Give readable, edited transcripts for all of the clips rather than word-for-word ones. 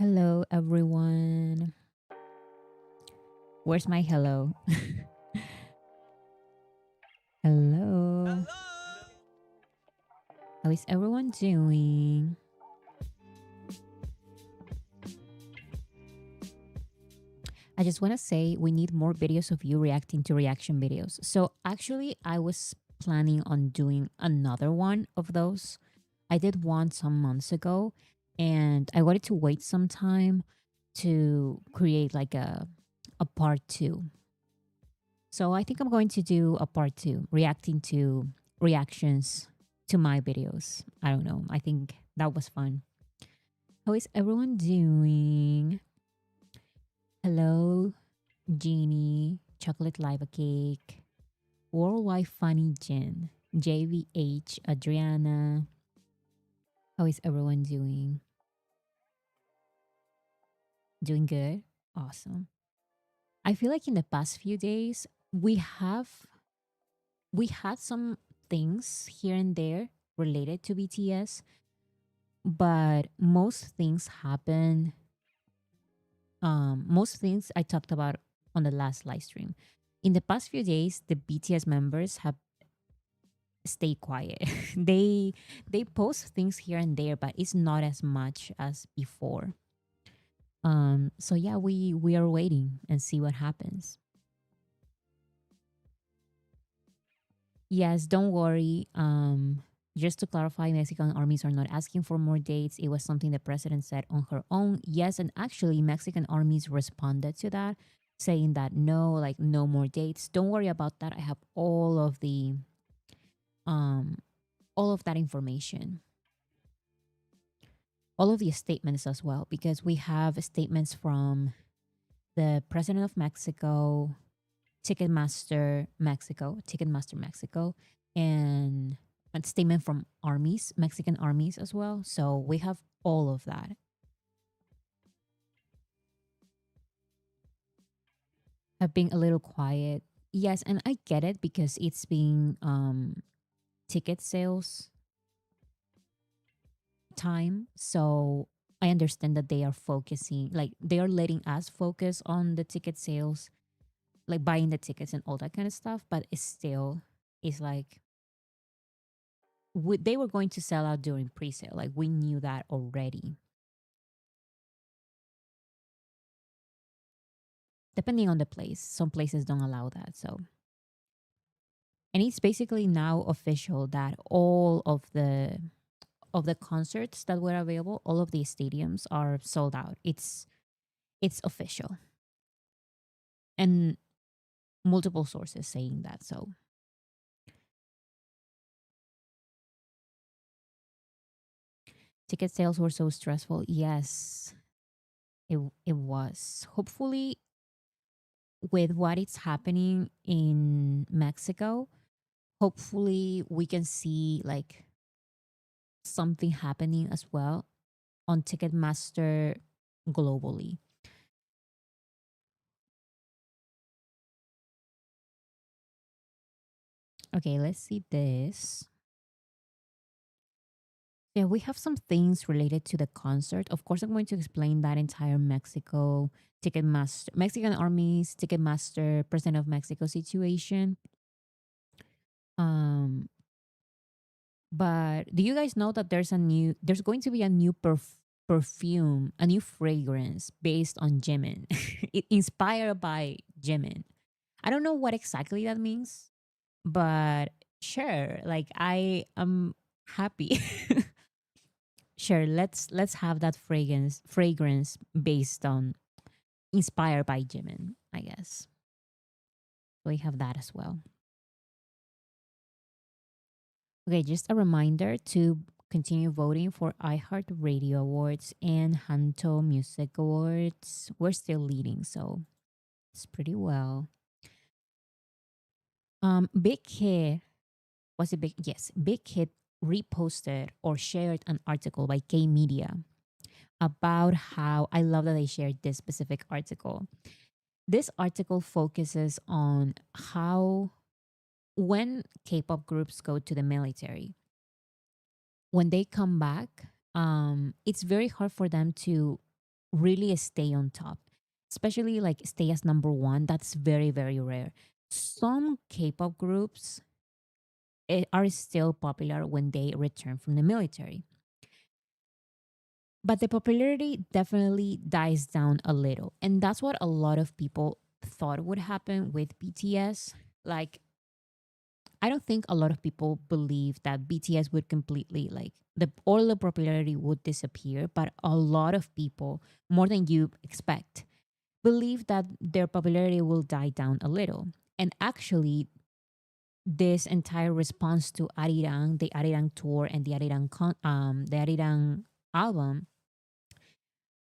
Hello, everyone. Where's my hello? Hello. How is everyone doing? I just want to say we need more videos of you reacting to reaction videos. So, actually, I was planning on doing another one of those. I did one some months ago and I wanted to wait some time to create like a part 2. So, I think I'm going to do a part 2 reacting to reactions to my videos. I don't know. I think that was fun. How is everyone doing? Hello, Jeannie, Chocolate Lava Cake, Worldwide Funny Jen, JVH, Adriana. How is everyone doing? Doing good? Awesome. I feel like in the past few days, we had some things here and there related to BTS, but most things I talked about on the last live stream. In the past few days, the BTS members have stayed quiet. they post things here and there, but it's not as much as before. So yeah, we are waiting and see what happens. Yes, don't worry. Just to clarify, Mexican armies are not asking for more dates. It was something the president said on her own. Yes, and actually, Mexican armies responded to that, saying that no, like no more dates. Don't worry about that. I have um all of that information, all of the statements as well, because we have statements from the president of Mexico, Ticketmaster Mexico, and a statement from Mexican armies as well. So we have all of that. Have been a little quiet. Yes, and I get it because it's been ticket sales time. So I understand that they are focusing, like they are letting us focus on the ticket sales, like buying the tickets and all that kind of stuff. But it's still, it's like they were going to sell out during pre-sale. Like we knew that already. Depending on the place, some places don't allow that. So, and it's basically now official that all of the concerts that were available, all of these stadiums are sold out. It's official, and multiple sources saying that. So ticket sales were so stressful. Yes, it was. Hopefully, with what is happening in Mexico, hopefully we can see like something happening as well on Ticketmaster globally. Okay, let's see this. Yeah, we have some things related to the concert. Of course, I'm going to explain that entire Mexican armies, Ticketmaster, President of Mexico situation. Um, but do you guys know that there's going to be a new perfume, a new fragrance based on Jimin, inspired by Jimin. I don't know what exactly that means, but sure, like I am happy. Sure, let's have that fragrance based on inspired by Jimin, I guess. We have that as well. Okay, just a reminder to continue voting for iHeart Radio Awards and Hanto Music Awards. We're still leading, so it's pretty well. Big Hit was a big yes. Big Hit reposted or shared an article by K Media about how I love that they shared this specific article. This article focuses on how when K-pop groups go to the military, when they come back, it's very hard for them to really stay on top, especially like stay as number one. That's very, very rare. Some K-pop groups are still popular when they return from the military, but the popularity definitely dies down a little. And that's what a lot of people thought would happen with BTS. Like, I don't think a lot of people believe that BTS would completely like the all the popularity would disappear, but a lot of people, more than you expect, believe that their popularity will die down a little. And actually, this entire response to Arirang, the Arirang tour, and the Arirang album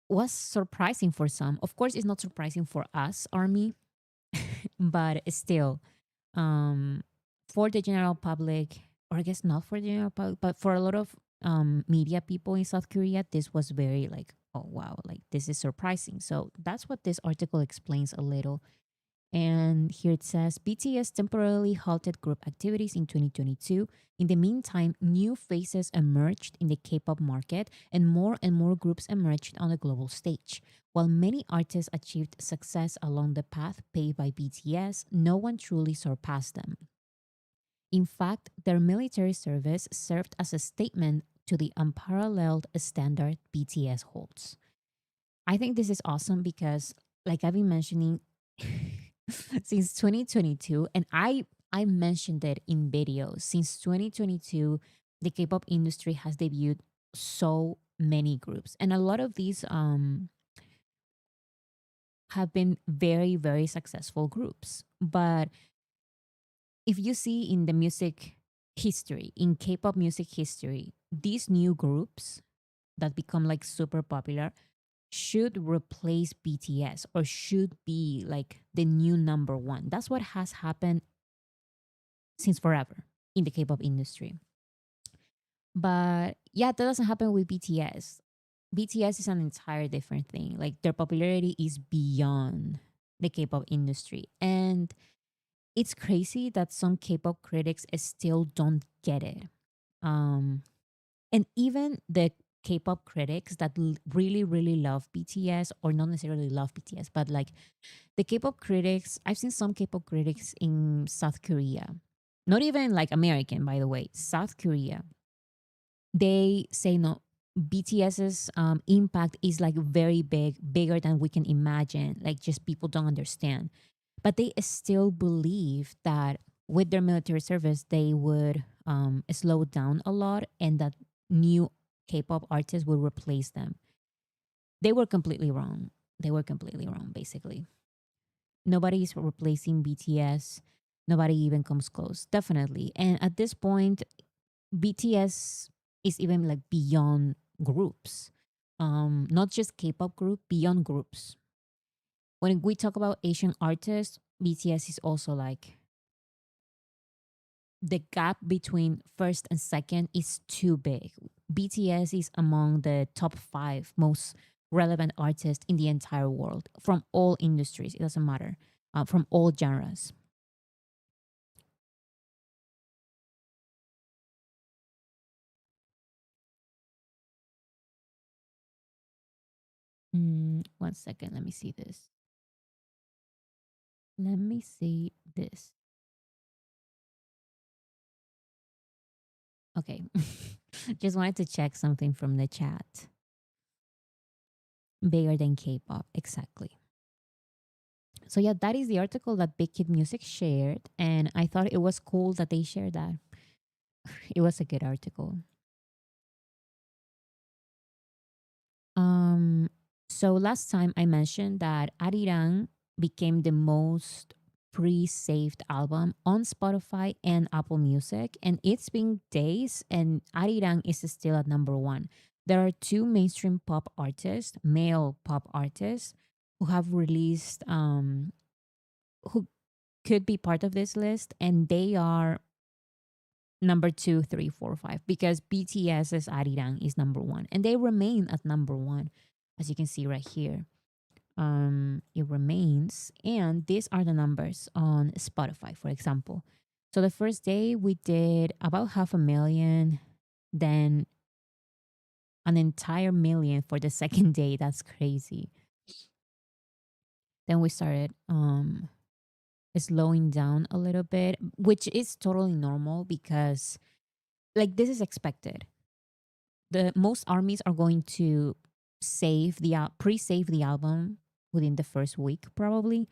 was surprising for some. Of course, it's not surprising for us, Army, but still, um, for the general public, or I guess not for the general public, but for a lot of media people in South Korea, this was very like, oh wow, like this is surprising. So that's what this article explains a little. And here it says BTS temporarily halted group activities in 2022. In the meantime, new faces emerged in the K pop market and more groups emerged on the global stage. While many artists achieved success along the path paved by BTS, no one truly surpassed them. In fact, their military service served as a statement to the unparalleled standard BTS holds. I think this is awesome because, like I've been mentioning, since 2022, and I mentioned it in videos. Since 2022, the K-pop industry has debuted so many groups, and a lot of these have been very very successful groups. But if you see in the music history, in K-pop music history, these new groups that become like super popular should replace BTS or should be like the new number one. That's what has happened since forever in the K-pop industry. But yeah, that doesn't happen with BTS. BTS is an entire different thing. Like their popularity is beyond the K-pop industry. And it's crazy that some K-pop critics still don't get it. Um and even the K-pop critics that really really love BTS, or not necessarily love BTS, but like the K-pop critics, I've seen some K-pop critics in South Korea. Not even like American, by the way, South Korea. They say no, BTS's impact is like very big, bigger than we can imagine. Like just people don't understand. But they still believe that with their military service, they would slow down a lot and that new K-pop artists would replace them. They were completely wrong. They were completely wrong, basically. Nobody is replacing BTS. Nobody even comes close, definitely. And at this point, BTS is even like beyond groups, not just K-pop group, beyond groups. When we talk about Asian artists, BTS is also like the gap between first and second is too big. BTS is among the top five most relevant artists in the entire world from all industries. It doesn't matter, from all genres. One second, let me see this. Let me see this. Okay. Just wanted to check something from the chat. Bigger than K-pop, exactly. So yeah, that is the article that Big Kid Music shared, and I thought it was cool that they shared that. It was a good article. Um, so last time I mentioned that Arirang became the most pre-saved album on Spotify and Apple Music, and it's been days, and Arirang is still at number one. There are two mainstream pop artists, male pop artists, who have released, who could be part of this list, and they are number two, three, four, five, because BTS's Arirang is number one, and they remain at number one, as you can see right here. It remains, and these are the numbers on Spotify, for example. So the first day we did about 500,000, then an entire million for the second day. That's crazy. Then we started slowing down a little bit, which is totally normal because like this is expected. The most armies are going to pre-save the album within the first week probably,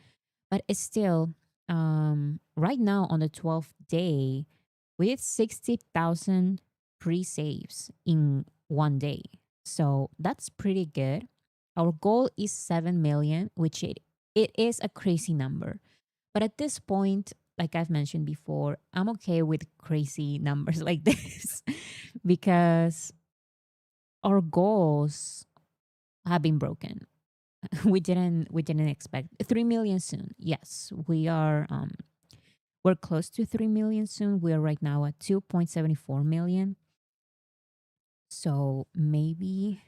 but it's still right now on the 12th day we did 60,000 pre-saves in one day. So that's pretty good. Our goal is 7 million, which it is a crazy number. But at this point, like I've mentioned before, I'm okay with crazy numbers like this because our goals have been broken. We didn't expect 3 million soon. Yes, we're close to 3 million soon. We are right now at 2.74 million. So maybe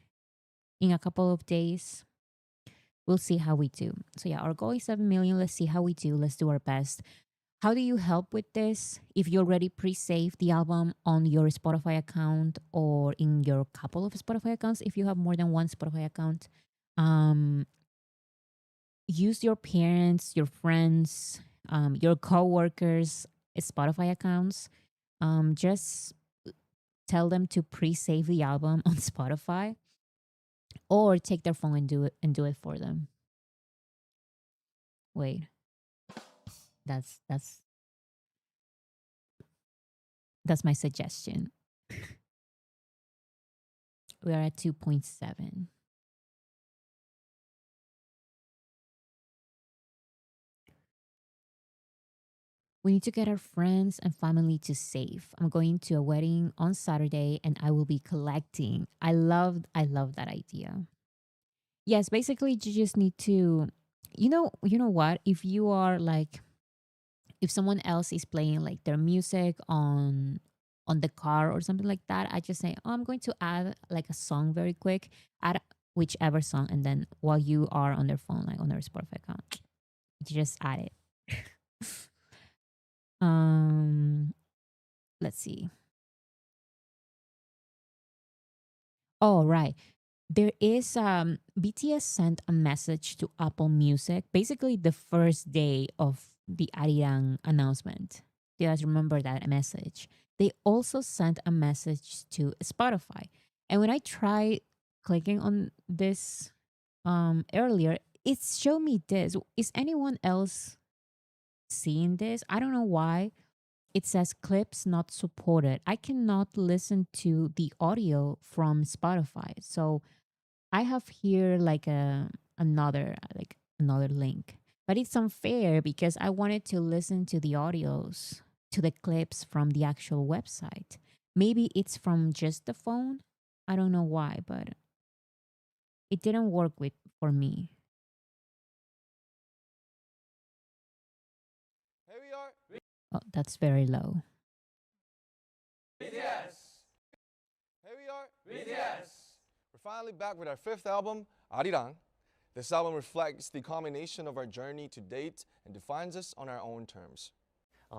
in a couple of days we'll see how we do. So yeah, our goal is 7 million. Let's see how we do. Let's do our best. How do you help with this? If you already pre-saved the album on your Spotify account or in your couple of Spotify accounts, if you have more than one Spotify account, um, use your parents, your friends, your coworkers' Spotify accounts. Just tell them to pre-save the album on Spotify, or take their phone and do it for them. Wait, that's that's my suggestion. We are at 2.7. We need to get our friends and family to save. I'm going to a wedding on Saturday and I will be collecting. I love that idea. Yes, basically you just need to you know what? If you are like if someone else is playing like their music on the car or something like that, I just say, "Oh, I'm going to add like a song very quick." Add whichever song and then while you are on their phone like on their Spotify account, you just add it. um let's see. Oh, right. There is BTS sent a message to Apple Music basically the first day of the Arirang announcement. Do you guys remember that message? They also sent a message to Spotify. And when I tried clicking on this earlier, it showed me this. Is anyone else seeing this? I don't know why it says clips not supported. I cannot listen to the audio from Spotify. So I have here like another link. But it's unfair because I wanted to listen to the audios, to the clips from the actual website. Maybe it's from just the phone. I don't know why, but it didn't work with for me. Here we are. Oh, that's very low. BTS. Here we are. BTS. We're finally back with our fifth album, Arirang. This album reflects the culmination of our journey to date and defines us on our own terms.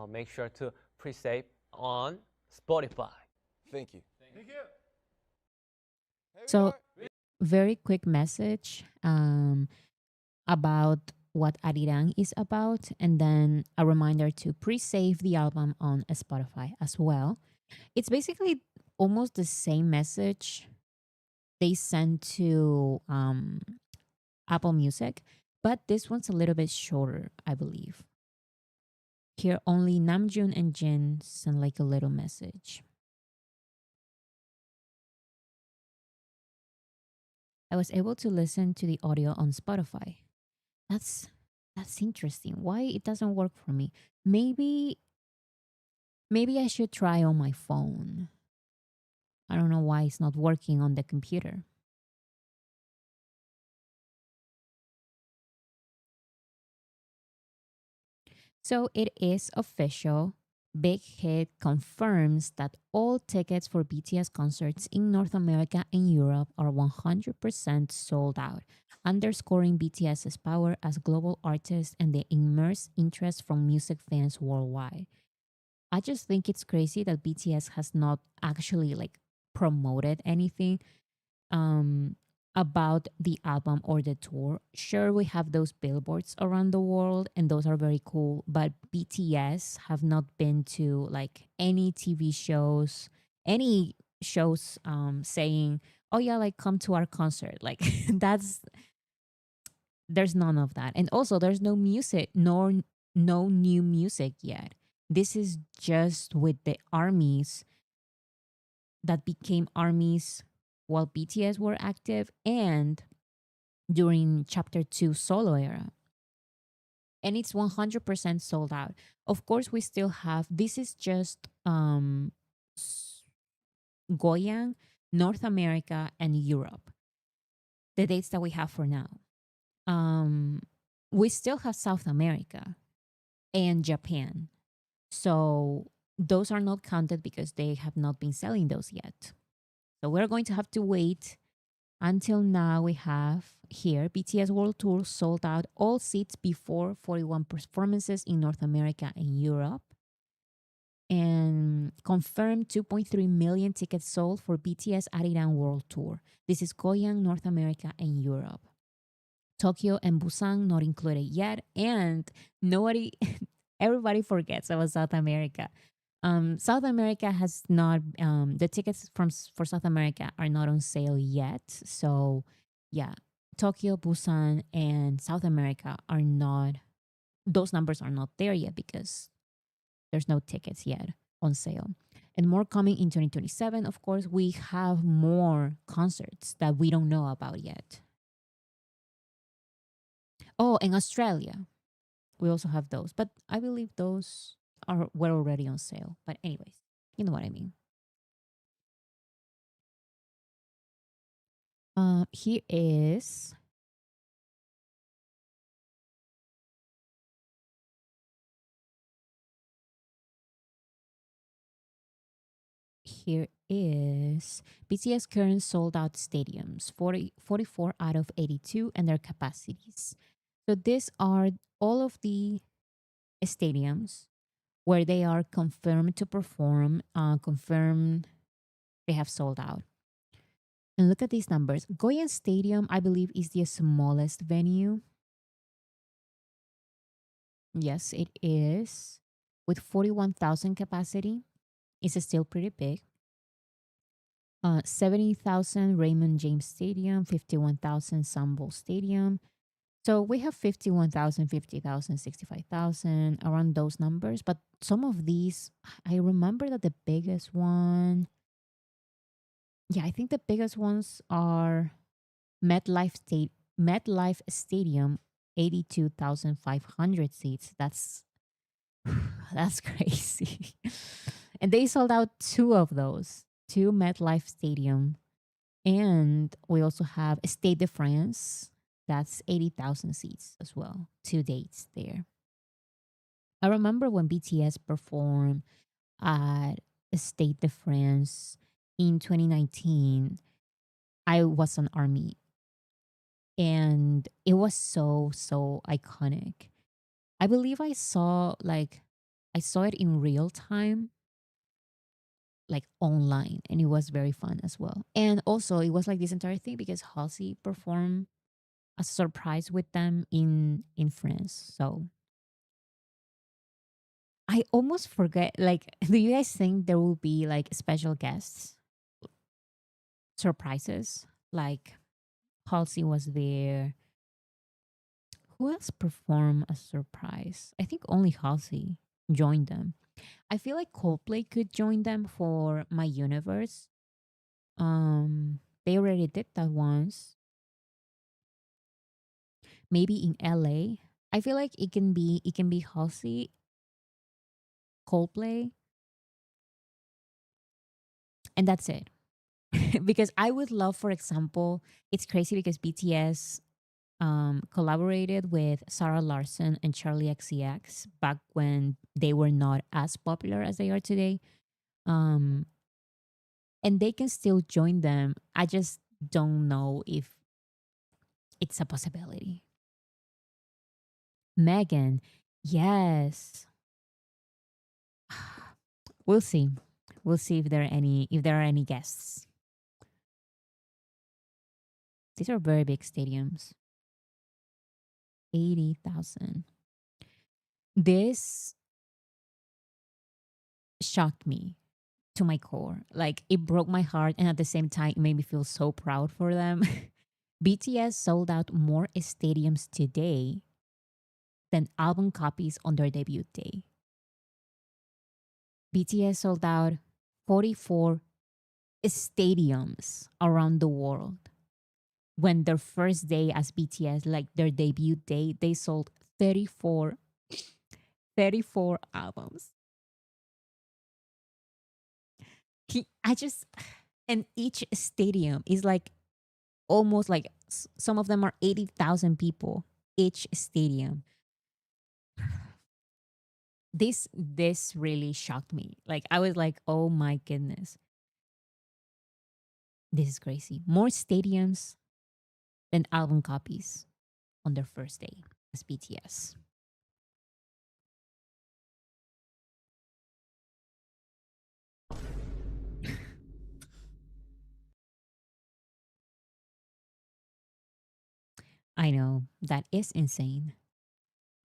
Make sure to pre-save on Spotify. Thank you. Thank you. Here we So are. very quick message about what Arirang is about, and then a reminder to pre-save the album on Spotify as well. It's basically almost the same message they sent to Apple Music, but this one's a little bit shorter, I believe. Here, only Namjoon and Jin send like a little message. I was able to listen to the audio on Spotify. That's that's interesting. Why it doesn't work for me? Maybe maybe I should try on my phone. I don't know why it's not working on the computer. So it is official. Big Hit confirms that all tickets for BTS concerts in North America and Europe are 100% sold out, underscoring BTS's power as global artists and the immense interest from music fans worldwide. I just think it's crazy that BTS has not actually like promoted anything. um, about the album or the tour. Sure, we have those billboards around the world, and those are very cool. But BTS have not been to like any TV shows, any shows saying, "Oh yeah, like come to our concert." Like that's there's none of that, and also there's no music, nor no new music yet. This is just with the armies that became armies while BTS were active and during chapter 2 solo era, and it's 100% sold out. Of course, we still have this is just s- Goyang, North America, and Europe, the dates that we have for now. um we still have South America and Japan, so those are not counted because they have not been selling those yet. So we're going to have to wait. Until now, we have here BTS World Tour sold out all seats before 41 performances in North America and Europe, and confirmed 2.3 million tickets sold for BTS Ariran World Tour. This is Goyang, North America, and Europe. Tokyo and Busan not included yet, and nobody, everybody forgets about South America. South America has not the tickets for South America are not on sale yet. So yeah, Tokyo, Busan, and South America are not, those numbers are not there yet because there's no tickets yet on sale. And more coming in 2027. Of course, we have more concerts that we don't know about yet. Oh, in Australia, we also have those, but I believe those are were already on sale. But anyways, you know what I mean. Here is here is BTS current sold out stadiums, 44 out of 82, and their capacities. So these are all of the stadiums where they are confirmed to perform, confirmed they have sold out. And look at these numbers. Goyan Stadium, I believe, is the smallest venue. Yes, it is. With 41,000 capacity, it's still pretty big. 70,000 Raymond James Stadium, 51,000 Sambol Stadium. So we have 51,000, 50,000, 65,000 around those numbers. But some of these, I remember that the biggest one, yeah, I think the biggest ones are MetLife Stadium, 82,500 seats. That's crazy. And they sold out two of those, two MetLife Stadium. And we also have Stade de France. That's 80,000 seats as well. Two dates there. I remember when BTS performed at Stade de France in 2019. I was an army, and it was so iconic. I believe I saw it in real time, like online, and it was very fun as well. And also it was like this entire thing because Halsey performed a surprise with them in France. So I almost forget, like, do you guys think there will be like special guests surprises? Like Halsey was there. Who else performed a surprise? I think only Halsey joined them. I feel like Coldplay could join them for My Universe. They already did that once. Maybe in LA. I feel like it can be Halsey, Coldplay, and that's it. Because I would love, for example, it's crazy because BTS collaborated with Sarah Larson and Charlie XCX back when they were not as popular as they are today. Um, and they can still join them. I just don't know if it's a possibility. Megan, yes. We'll see. We'll see if there are any guests. These are very big stadiums. 80,000. This shocked me to my core. Like it broke my heart and at the same time it made me feel so proud for them. BTS sold out more stadiums today than album copies on their debut day. BTS sold out 44 stadiums around the world. When their first day as BTS, like their debut day, they sold 34 albums. I just, and each stadium is like almost like some of them are 80,000 people each stadium. This really shocked me. Like I was like, "Oh my goodness. This is crazy." More stadiums than album copies on their first day as BTS. I know that is insane.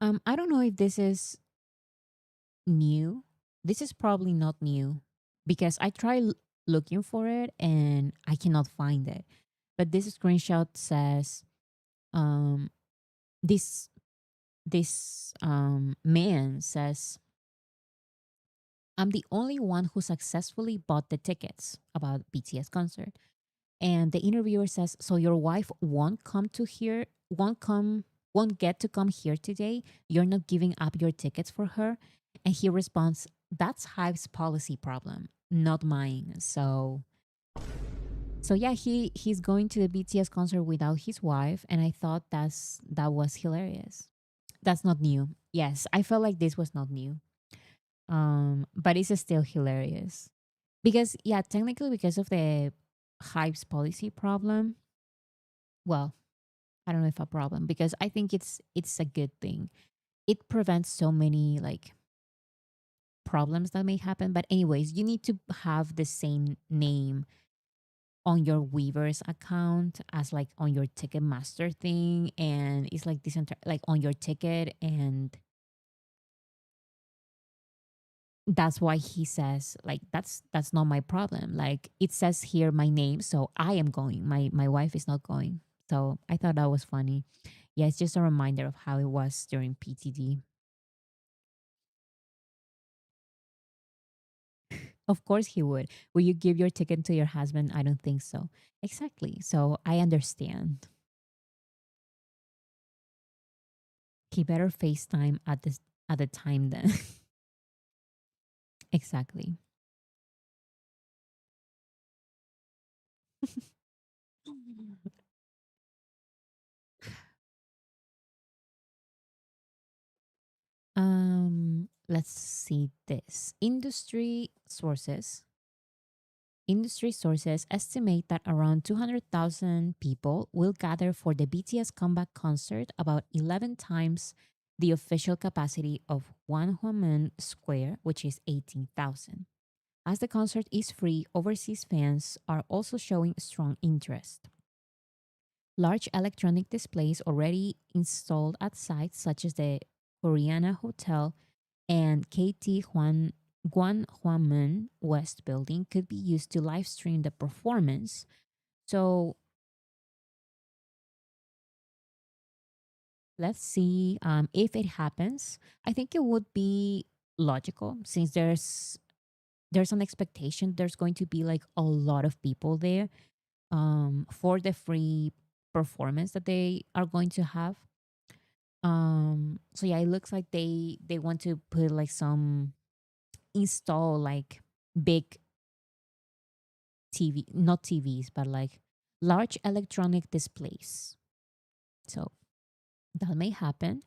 I don't know if this is new. This is probably not new because I tried looking for it and I cannot find it. But this screenshot says um this this man says, I'm the only one who successfully bought the tickets about BTS concert. And the interviewer says, so your wife won't come to here, won't get to come here today. You're not giving up your tickets for her. And he responds, that's Hive's policy problem, not mine. So yeah, he's going to the BTS concert without his wife, and I thought that was hilarious. That's not new. Yes, I felt like this was not new. But it's still hilarious because yeah, technically because of the Hype's policy problem. Well, I don't know if a problem because I think it's a good thing. It prevents so many like problems that may happen. But anyways, you need to have the same name on your Weavers account as like on your Ticketmaster thing, and it's like this like on your ticket, and that's why he says like that's not my problem. Like it says here my name, so I am going. My wife is not going. So I thought that was funny. Yeah, it's just a reminder of how it was during PTD. Of course he would. Will you give your ticket to your husband? I don't think so. Exactly. So I understand. He better FaceTime at the time then. Exactly. Let's see this. Industry sources estimate that around 200,000 people will gather for the BTS comeback concert, about 11 times the official capacity of Wanhwamun Square, which is 18,000. As the concert is free, overseas fans are also showing strong interest. Large electronic displays already installed at sites such as the Koreana Hotel and KT Guanhwamun West building could be used to live stream the performance. So let's see if it happens. I think it would be logical since there's an expectation there's going to be like a lot of people there for the free performance that they are going to have. So yeah, it looks like they want to put like some install like big TV, not TVs, but like large electronic displays. So that may happen.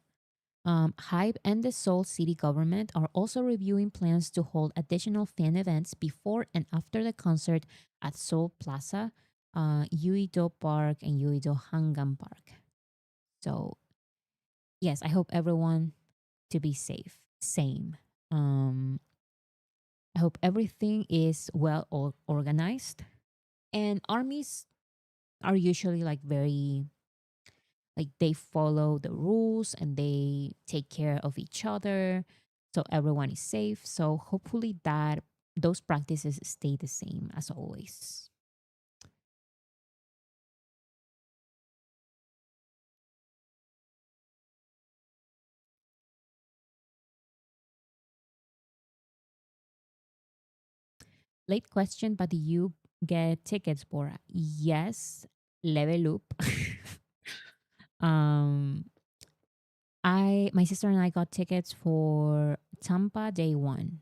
Hype and the Seoul city government are also reviewing plans to hold additional fan events before and after the concert at Seoul Plaza, Uido Park, and Uido Hangang Park. So yes, I hope everyone to be safe. Same. Um, I hope everything is well organized. And armies, are usually like very like they follow the rules and they take care of each other, so everyone is safe. So hopefully that those practices stay the same as always. Late question, but do you get tickets, Bora? Yes, level up. um, my sister and I got tickets for Tampa day one,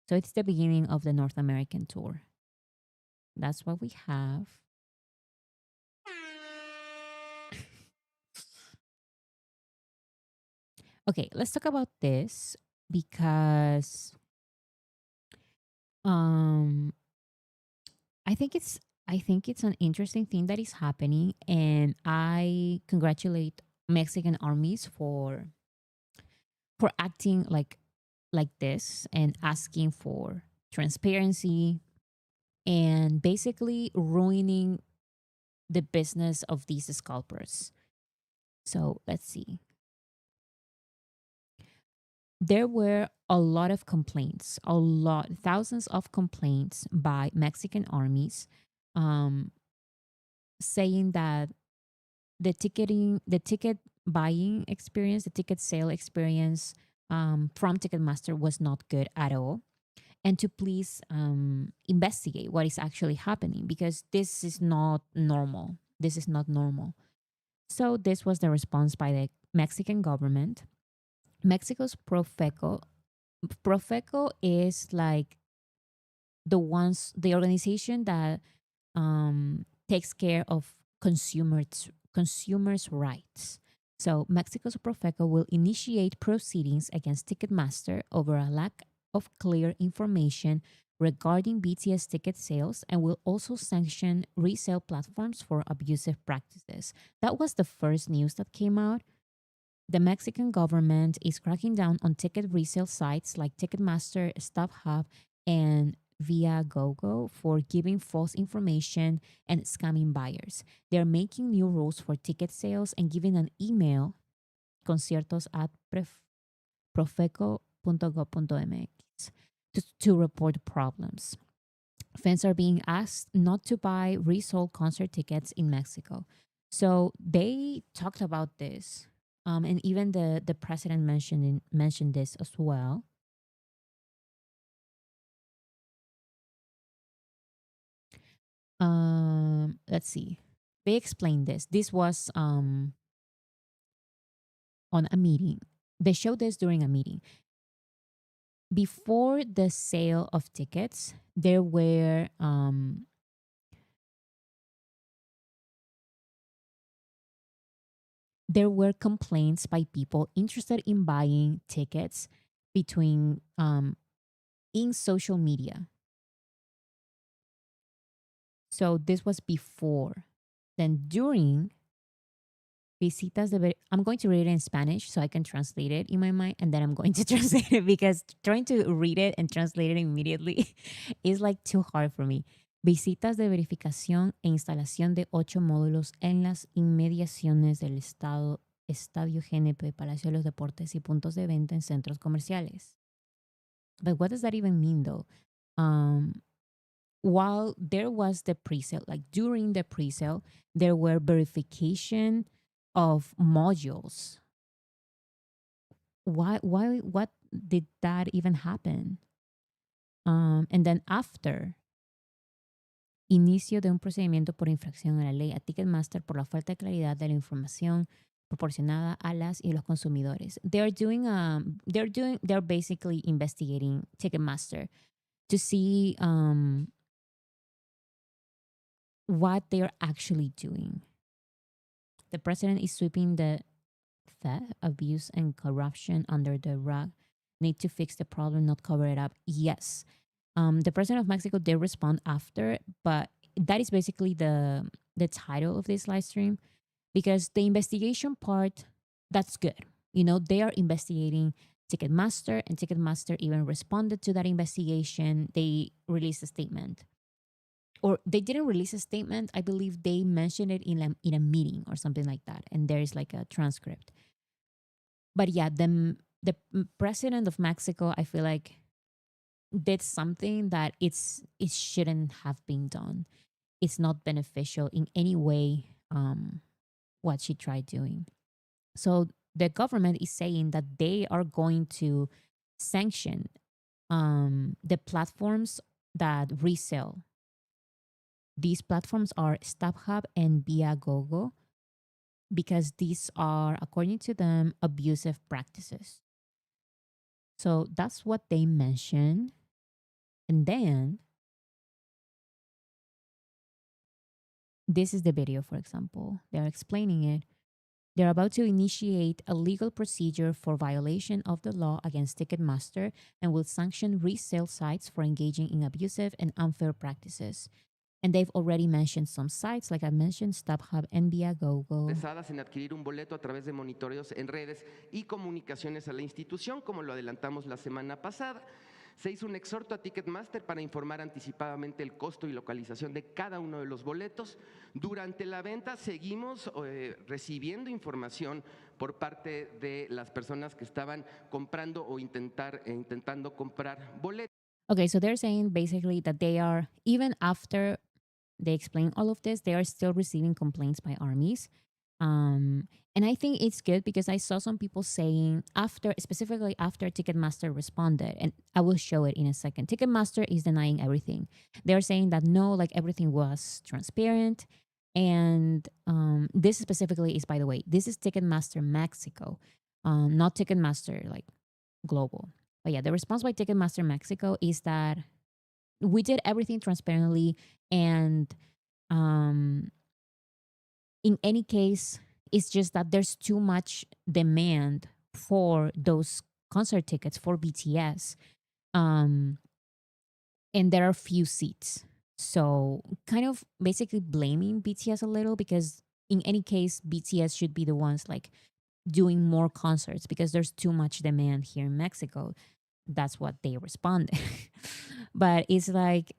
so it's the beginning of the North American tour. That's what we have. Okay, let's talk about this because um, I think it's an interesting thing that is happening, and I congratulate Mexican armies for acting like this and asking for transparency and basically ruining the business of these scalpers. So let's see. There were a lot of complaints, thousands of complaints by Mexican armies, um, saying that the ticket buying experience, the ticket sale experience from Ticketmaster was not good at all, and to please investigate what is actually happening because this is not normal. This is not normal. So this was the response by the Mexican government. Mexico's Profeco. Profeco is like the organization that takes care of consumers' rights. So Mexico's Profeco will initiate proceedings against Ticketmaster over a lack of clear information regarding BTS ticket sales and will also sanction resale platforms for abusive practices. That was the first news that came out. The Mexican government is cracking down on ticket resale sites like Ticketmaster, StubHub, and Viagogo for giving false information and scamming buyers. They're making new rules for ticket sales and giving an email conciertos at profeco.gov.mx to report problems. Fans are being asked not to buy resold concert tickets in Mexico. So they talked about this, and even the president mentioned this as well. Let's see. They explained this. This was on a meeting. They showed this during a meeting. Before the sale of tickets, there were complaints by people interested in buying tickets between in social media. So this was before. Then during I'm going to read it in Spanish so I can translate it in my mind, and then I'm going to translate it because trying to read it and translate it immediately is like too hard for me. Visitas de verificación e instalación de 8 módulos en las inmediaciones del Estadio GNP, Palacio de los Deportes y puntos de venta en centros comerciales. But what does that even mean though? Um, while there was the pre-sale, like during the pre-sale, there were verification of modules. What did that even happen? And then after inicio de un procedimiento por infracción a la ley a Ticketmaster por la falta de claridad de la información proporcionada a las y los consumidores. They're basically investigating Ticketmaster to see what they're actually doing. The president is sweeping the theft, abuse, and corruption under the rug. Need to fix the problem, not cover it up. Yes. The president of Mexico did respond after, but that is basically the title of this live stream because the investigation part, that's good. You know, they are investigating Ticketmaster, and Ticketmaster even responded to that investigation. They released a statement. or they didn't release a statement. I believe they mentioned it in a meeting or something like that, and there is like a transcript. But yeah, the president of Mexico, I feel like did something that it shouldn't have been done. It's not beneficial in any way. What she tried doing. So the government is saying that they are going to sanction the platforms that resell. These platforms are StubHub and Viagogo because these are, according to them, abusive practices. So that's what they mention. And then this is the video, for example. They're explaining it. They're about to initiate a legal procedure for violation of the law against Ticketmaster and will sanction resale sites for engaging in abusive and unfair practices. And they've already mentioned some sites, like I mentioned, StubHub and Viagogo. Interesadas en adquirir un boleto a través de monitoreos en redes y comunicaciones a la institución, como lo adelantamos la semana pasada. Se hizo un exhorto a Ticketmaster para informar anticipadamente el costo y localización de cada uno de los boletos. Durante la venta seguimos recibiendo información por parte de las personas que estaban comprando o intentando comprar boletos. Okay, so they're saying basically that they are, even after they explain all of this, they are still receiving complaints by armies. And I think it's good because I saw some people saying specifically after Ticketmaster responded, and I will show it in a second. Ticketmaster is denying everything. They're saying that no, like everything was transparent. And this specifically is, by the way, this is Ticketmaster Mexico, not Ticketmaster like global. But yeah, the response by Ticketmaster Mexico is that we did everything transparently, and in any case, it's just that there's too much demand for those concert tickets for BTS, and there are few seats. So kind of basically blaming BTS a little, because in any case, BTS should be the ones like doing more concerts because there's too much demand here in Mexico. That's what they responded. But it's like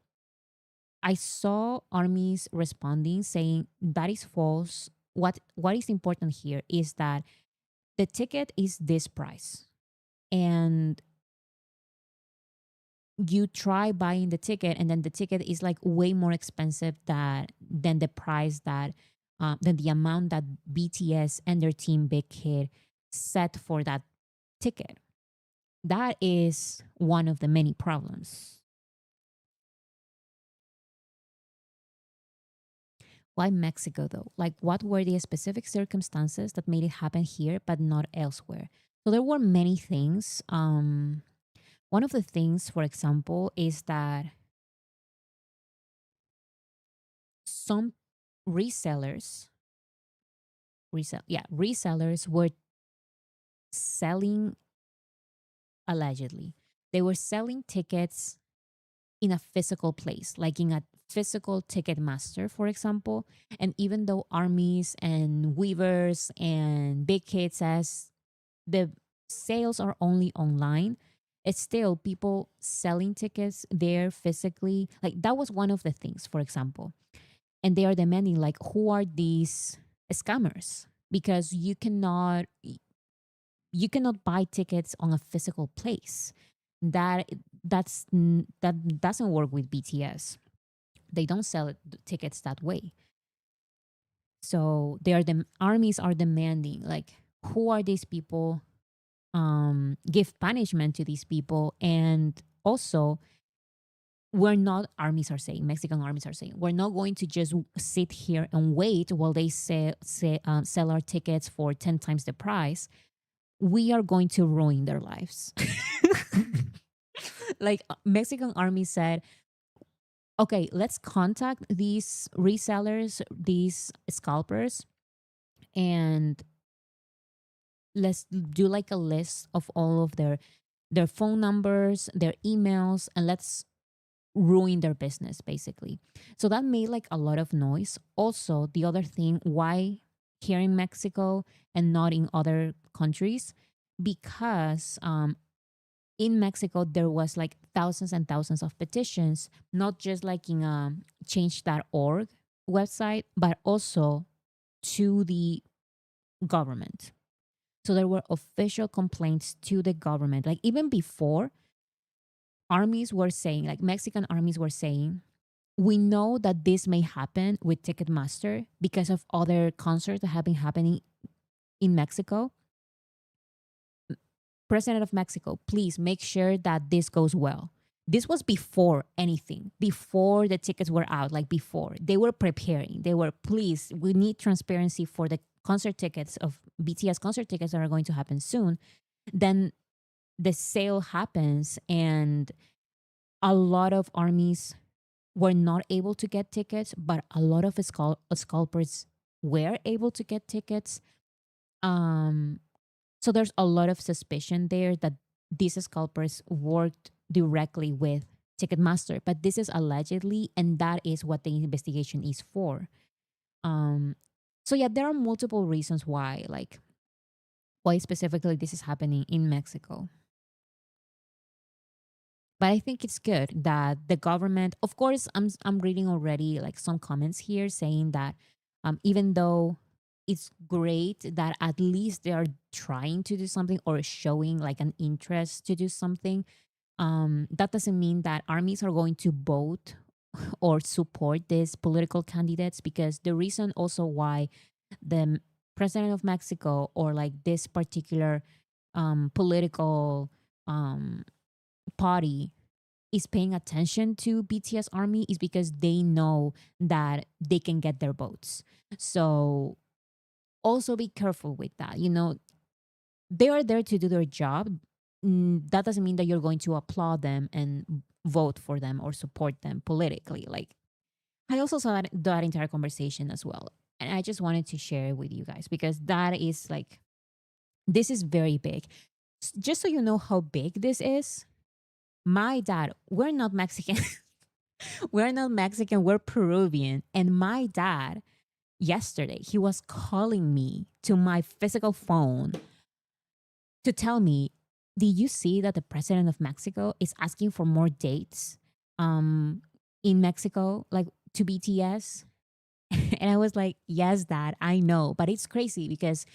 I saw armies responding saying that is false. What is important here is that the ticket is this price, and you try buying the ticket, and then the ticket is like way more expensive than the price that than the amount that BTS and their team Big Hit set for that ticket. That is one of the many problems. Why Mexico though? Like, what were the specific circumstances that made it happen here but not elsewhere? So there were many things. One of the things, for example, is that some resellers, resellers were selling, allegedly, they were selling tickets in a physical place, like in a physical ticket master, for example. And even though armies and weavers and big hits says the sales are only online, it's still people selling tickets there physically. Like that was one of the things, for example. And they are demanding like, who are these scammers? Because you cannot buy tickets on a physical place. That doesn't work with BTS. They don't sell tickets that way. So the armies are demanding like, who are these people? Give punishment to these people. And also, Mexican armies are saying, we're not going to just sit here and wait while they sell our tickets for 10 times the price. We are going to ruin their lives. Like Mexican army said, okay, let's contact these resellers, these scalpers, and let's do like a list of all of their phone numbers, their emails, and let's ruin their business basically. So that made like a lot of noise. Also, the other thing, why here in Mexico and not in other countries? Because in Mexico there was like thousands and thousands of petitions, not just like in a change.org website, but also to the government. So there were official complaints to the government. Like even before, armies were saying, like Mexican armies were saying, we know that this may happen with Ticketmaster because of other concerts that have been happening in Mexico. President of Mexico, please make sure that this goes well. This was before anything, before the tickets were out, like before. They were preparing. They were, please, we need transparency for the concert tickets of BTS concert tickets that are going to happen soon. Then the sale happens, and a lot of armies were not able to get tickets, but a lot of scalpers were able to get tickets. Um, so there's a lot of suspicion there that these scalpers worked directly with Ticketmaster, but this is allegedly, and that is what the investigation is for. Um, so yeah, there are multiple reasons why, like why specifically this is happening in Mexico. But I think it's good that the government, of course, I'm reading already like some comments here saying that even though it's great that at least they are trying to do something or showing like an interest to do something, that doesn't mean that armies are going to vote or support these political candidates, because the reason also why the president of Mexico or like this particular political um, party is paying attention to BTS army is because they know that they can get their votes. So also be careful with that. You know, they are there to do their job. That doesn't mean that you're going to applaud them and vote for them or support them politically. Like I also saw that entire conversation as well. And I just wanted to share it with you guys because that is like, this is very big. Just so you know how big this is, my dad, we're not Mexican. We're not Mexican, we're Peruvian. And my dad, yesterday, he was calling me to my physical phone to tell me, did you see that the president of Mexico is asking for more dates in Mexico, like to BTS? And I was like, yes, dad, I know. But it's crazy because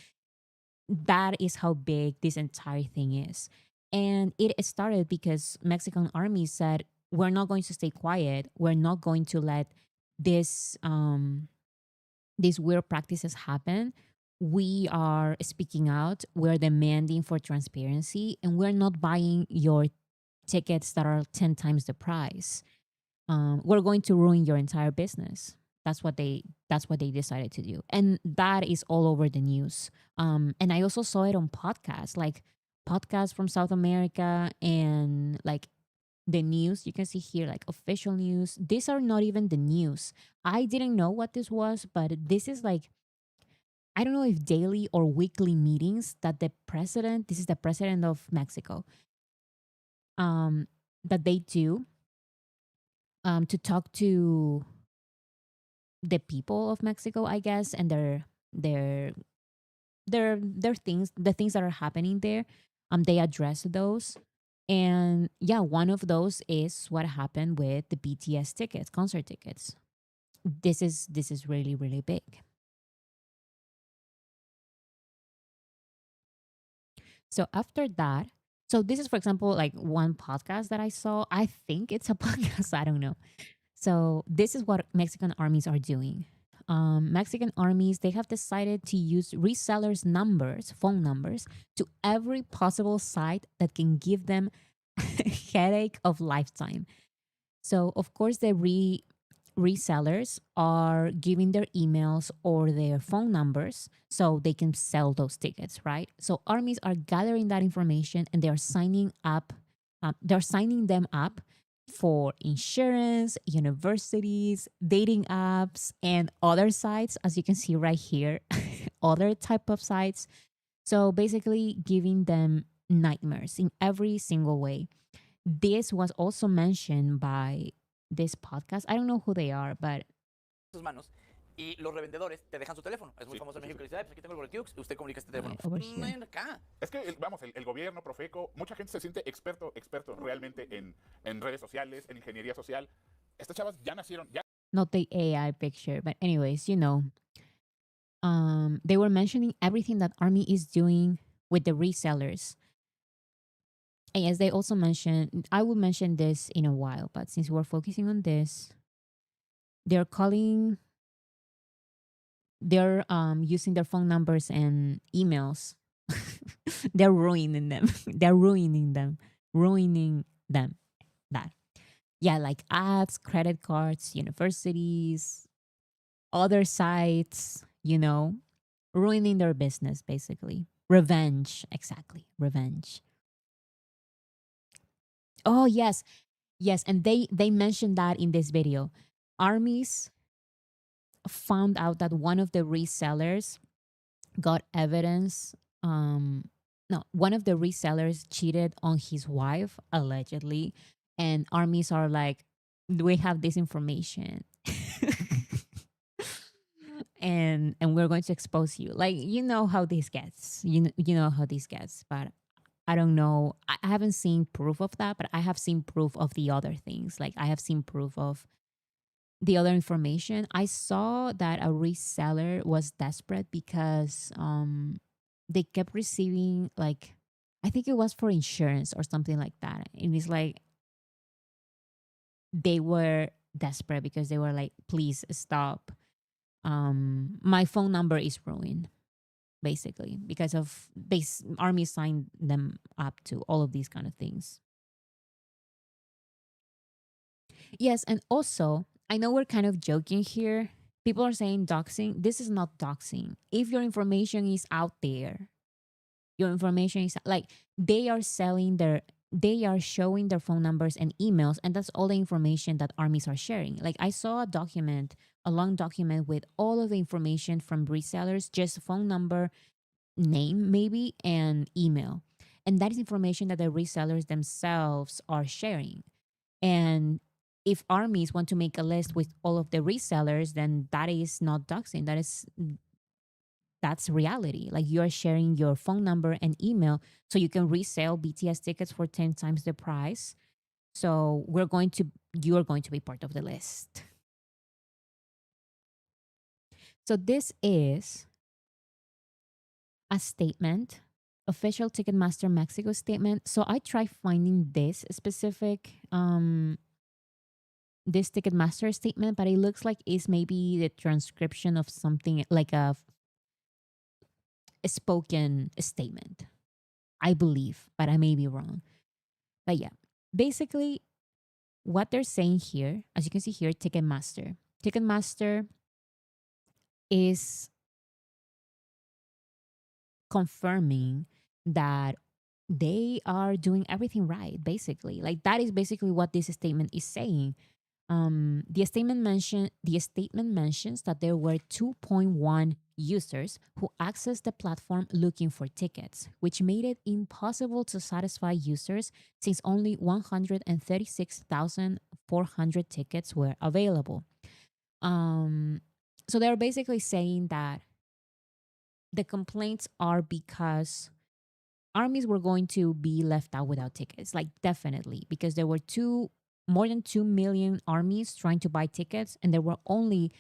that is how big this entire thing is. And it started because Mexican army said, we're not going to stay quiet. We're not going to let this these weird practices happen. We are speaking out. We're demanding for transparency, and we're not buying your tickets that are 10 times the price. We're going to ruin your entire business. That's what they decided to do, and that is all over the news. And I also saw it on podcasts, like podcasts from South America, and like the news. You can see here like official news. These are not even the news. I didn't know what this was, but this is like, I don't know if daily or weekly meetings that the president, this is the president of Mexico, um, that they do to talk to the people of Mexico, I guess, and their their things, the things that are happening there. They address those, and yeah, one of those is what happened with the BTS tickets, concert tickets. This is really really big. So after that, so this is for example like one podcast that I saw. I think it's a podcast. I don't know. So this is what Mexican armies are doing. Mexican armies, they have decided to use resellers' numbers, phone numbers, to every possible site that can give them headache of lifetime. So of course the resellers are giving their emails or their phone numbers so they can sell those tickets, right? So armies are gathering that information and they are signing up. They're signing them up for insurance, universities, dating apps, and other sites, as you can see right here, other type of sites. So basically, giving them nightmares in every single way. This was also mentioned by this podcast. I don't know who they are, but y los revendedores te dejan su teléfono. Es muy Sí, famoso en sí, México. sí. Que dice, "Ay, pues aquí tengo el boletín, usted comunica este teléfono". Over No here. hay acá. Es que, vamos, el gobierno, Profeco, mucha gente se siente experto realmente en redes sociales, en ingeniería social. Estas chavas ya nacieron, ya Not the AI picture, but anyways, you know, they were mentioning everything that Army is doing with the resellers. And yes, they also mentioned, I will mention this in a while, but since we're focusing on this, they're calling, they're using their phone numbers and emails. They're ruining them. They're ruining them. That. Yeah, like ads, credit cards, universities, other sites, you know, ruining their business basically. Revenge, exactly. Revenge. Oh, yes. Yes, and they mentioned that in this video. Armies found out that one of the resellers got evidence. No, one of the resellers cheated on his wife allegedly, and armies are like, we have this information. And we're going to expose you. Like, you know how this gets. You know how this gets, but I don't know. I haven't seen proof of that, but I have seen proof of the other things. Like, I have seen proof of the other information. I saw that a reseller was desperate because they kept receiving, like, I think it was for insurance or something like that. And it's like they were desperate because they were like, please stop. My phone number is ruined basically because of base army signed them up to all of these kind of things. Yes, and also, I know we're kind of joking here. People are saying doxing. This is not doxing. If your information is out there, your information is like they are selling their, they are showing their phone numbers and emails, and that's all the information that armies are sharing. Like I saw a document, a long document with all of the information from resellers, just phone number, name maybe, and email. And that is information that the resellers themselves are sharing. And if armies want to make a list with all of the resellers, then that is not doxing. That's reality. Like you are sharing your phone number and email so you can resell BTS tickets for 10 times the price. So you're going to be part of the list. So this is a statement, official Ticketmaster Mexico statement. So I tried finding this specific this Ticketmaster statement, but it looks like it's maybe the transcription of something like a spoken statement. I believe, but I may be wrong. But yeah, basically what they're saying here, as you can see here, Ticketmaster. Ticketmaster is confirming that they are doing everything right, basically. Like that is basically what this statement is saying. The statement mentions that there were 2.1 users who accessed the platform looking for tickets, which made it impossible to satisfy users since only 136,400 tickets were available. So they're basically saying that the complaints are because armies were going to be left out without tickets, like definitely, because there were more than 2 million armies trying to buy tickets, and there were only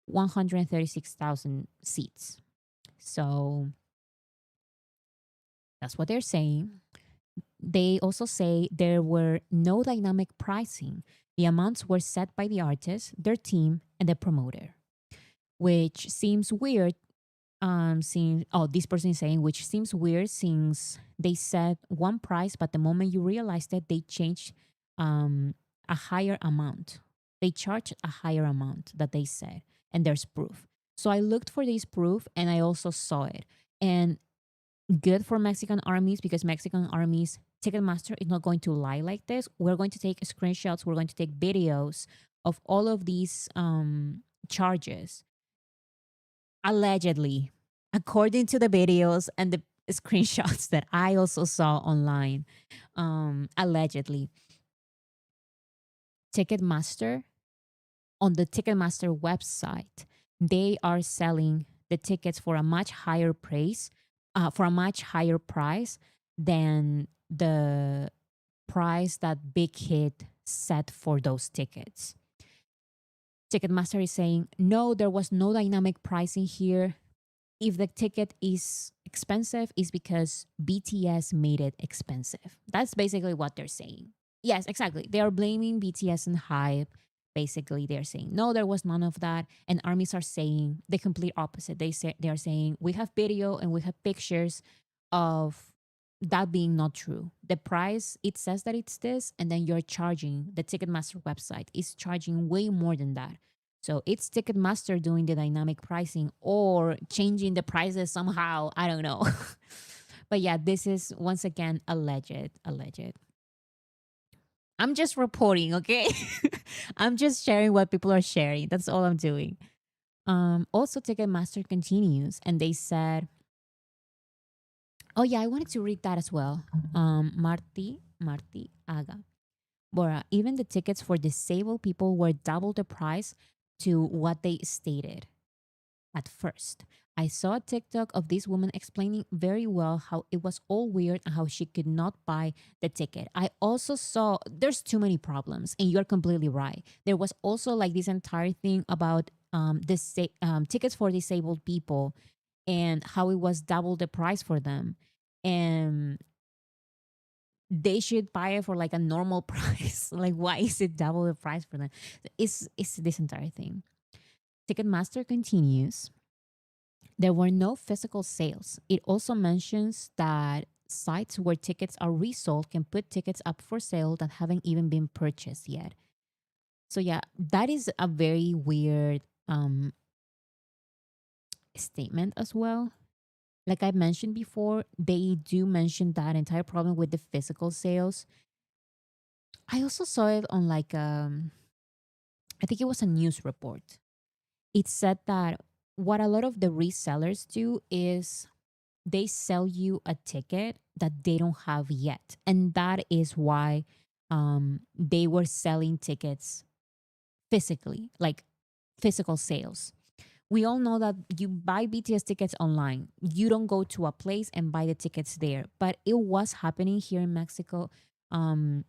136,000 seats. So that's what they're saying. They also say there were no dynamic pricing. The amounts were set by the artist, their team, and the promoter, which seems weird. This person is saying, which seems weird since they said one price, but the moment you realized it, they changed a higher amount. They charged a higher amount that they said, and there's proof. So I looked for this proof, and I also saw it. And good for Mexican armies, because Mexican armies, Ticketmaster is not going to lie like this. We're going to take screenshots. We're going to take videos of all of these charges. Allegedly, according to the videos and the screenshots that I also saw online, allegedly, Ticketmaster, on the Ticketmaster website, they are selling the tickets for a much higher price, for a much higher price than the price that Big Hit set for those tickets. Ticketmaster is saying, no, there was no dynamic pricing here. If the ticket is expensive, it's because BTS made it expensive. That's basically what they're saying. Yes, exactly. They are blaming BTS and hype. Basically, they're saying no, there was none of that. And armies are saying the complete opposite. They are saying we have video and we have pictures of that being not true. The price, it says that it's this, and then you're charging, the Ticketmaster website is charging way more than that. So it's Ticketmaster doing the dynamic pricing or changing the prices somehow. I don't know. But yeah, this is once again alleged. Alleged. I'm just reporting, okay? I'm just sharing what people are sharing. That's all I'm doing. Also, Ticketmaster continues, and they said, "Oh yeah, I wanted to read that as well." Marty Aga. Bora, even the tickets for disabled people were double the price to what they stated at first. I saw a TikTok of this woman explaining very well how it was all weird and how she could not buy the ticket. I also saw there's too many problems, and you're completely right. There was also like this entire thing about tickets for disabled people and how it was double the price for them. And they should buy it for like a normal price. Like, why is it double the price for them? It's this entire thing. Ticketmaster continues. There were no physical sales. It also mentions that sites where tickets are resold can put tickets up for sale that haven't even been purchased yet. So yeah, that is a very weird statement as well. Like I mentioned before, they do mention that entire problem with the physical sales. I also saw it on like I think it was a news report. It said that what a lot of the resellers do is they sell you a ticket that they don't have yet. And that is why they were selling tickets physically, like physical sales. We all know that you buy BTS tickets online. You don't go to a place and buy the tickets there. But it was happening here in Mexico, um,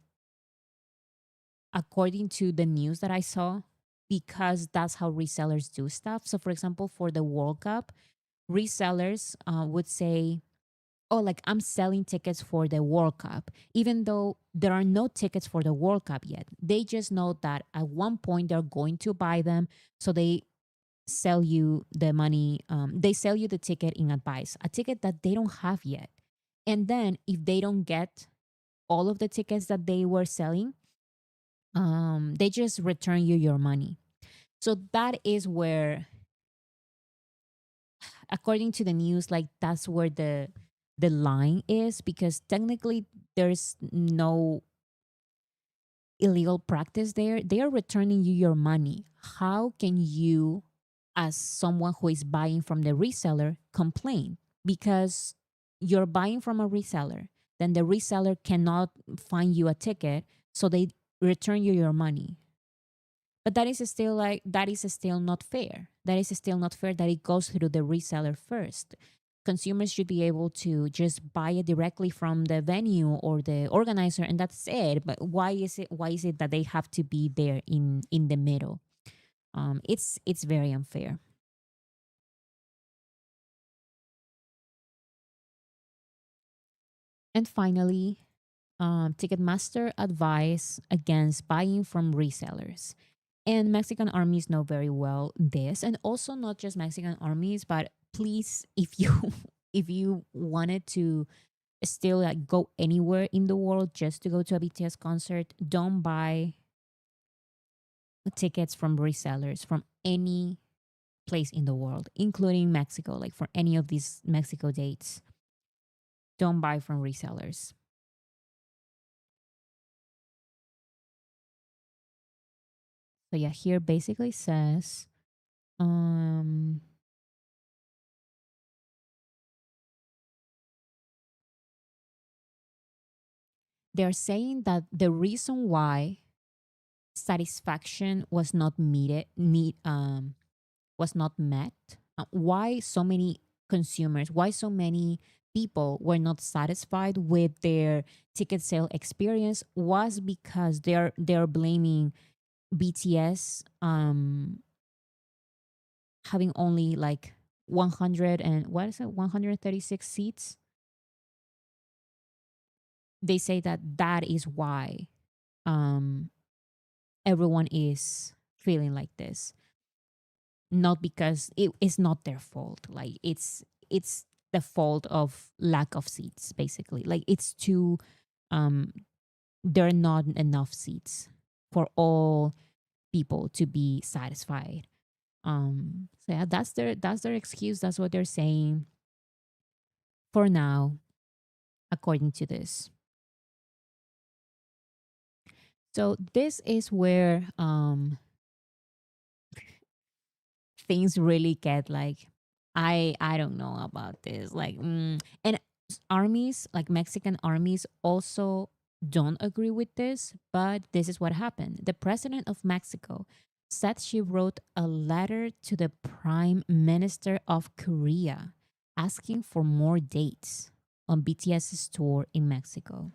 according to the news that I saw, because that's how resellers do stuff. So, for example, for the World Cup, resellers would say, oh, like I'm selling tickets for the World Cup, even though there are no tickets for the World Cup yet. They just know that at one point they're going to buy them. So they sell you the money, they sell you the ticket in advice, a ticket that they don't have yet. And then if they don't get all of the tickets that they were selling, they just return you your money. So that is where, according to the news, like that's where the line is, because technically there's no illegal practice there. They are returning you your money. How can you, as someone who is buying from the reseller, complain? Because you're buying from a reseller, then the reseller cannot find you a ticket, so they return you your money. But that is still not fair. That is still not fair that it goes through the reseller first. Consumers should be able to just buy it directly from the venue or the organizer, and that's it. But why is it that they have to be there in the middle? It's very unfair. And finally, Ticketmaster advise against buying from resellers. And Mexican armies know very well this, and also not just Mexican armies, but please, if you if you wanted to still like go anywhere in the world just to go to a BTS concert, don't buy tickets from resellers from any place in the world, including Mexico. Like for any of these Mexico dates, don't buy from resellers. So yeah, here basically says, um, they're saying that the reason why satisfaction was not was not met, why so many consumers, why so many people were not satisfied with their ticket sale experience was because they're blaming BTS having only like 100 and what is it 136 seats. They say that that is why um everyone is feeling like this, not because it is not their fault. Like it's the fault of lack of seats, basically. Like it's too um there are not enough seats for all people to be satisfied. So yeah, that's their excuse. That's what they're saying for now, according to this. So this is where things really get like, I don't know about this. Like and armies, like Mexican armies, also don't agree with this, but this is what happened. The president of Mexico said she wrote a letter to the prime minister of Korea asking for more dates on BTS's tour in Mexico.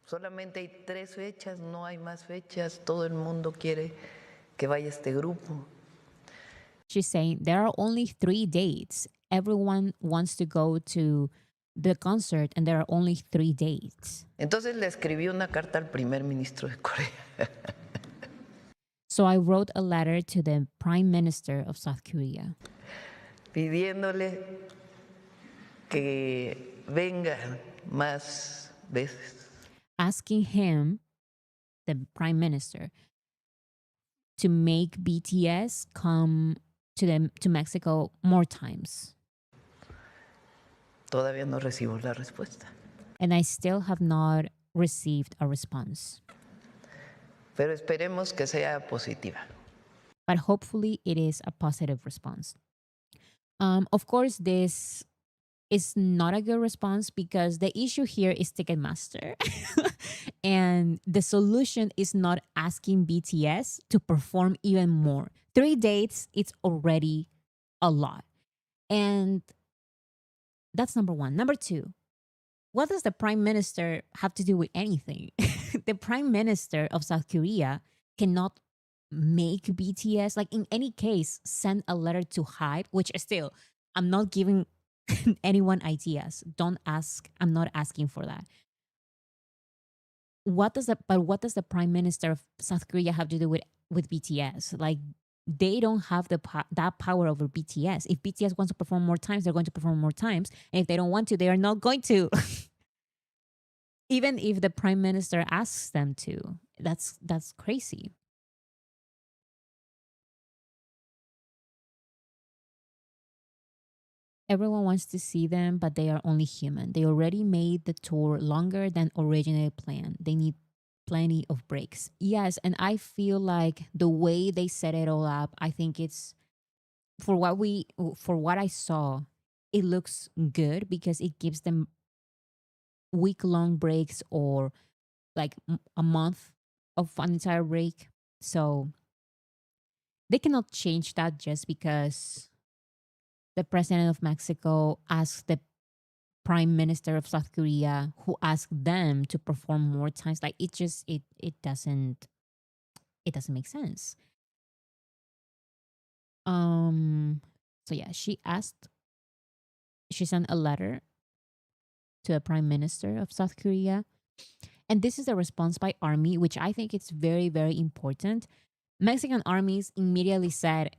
Solamente hay 3 fechas, no hay más fechas. Todo el mundo quiere que vaya este grupo. She's saying there are only 3 dates. Everyone wants to go to the concert, and there are only 3 dates. Entonces le escribí una carta al primer ministro de Corea. So I wrote a letter to the prime minister of South Korea, pidiéndole que venga más veces. asking him, the prime minister, to make BTS come to Mexico more times. Todavía no recibo la respuesta. And I still have not received a response. Pero esperemos que sea positiva. But hopefully it is a positive response. Of course, this is not a good response because the issue here is Ticketmaster. And the solution is not asking BTS to perform even more. 3 dates, it's already a lot. And that's number one. Number two, what does the prime minister have to do with anything? The prime minister of South Korea cannot make BTS, like in any case, send a letter to hide, which is still, I'm not giving anyone ideas. Don't ask. I'm not asking for that. What does the prime minister of South Korea have to do with BTS? Like they don't have that power over BTS. If BTS wants to perform more times, they're going to perform more times, and if they don't want to, they are not going to. Even if the prime minister asks them to, that's crazy. Everyone wants to see them, but they are only human. They already made the tour longer than originally planned. They need plenty of breaks. Yes, and I feel like the way they set it all up, I think it's for what I saw, it looks good because it gives them week-long breaks or like a month of an entire break. So they cannot change that just because the president of Mexico asked the prime minister of South Korea, who asked them to perform more times. Like it doesn't make sense. So yeah, she sent a letter to the prime minister of South Korea. And this is a response by army, which I think it's very, very important. Mexican armies immediately said,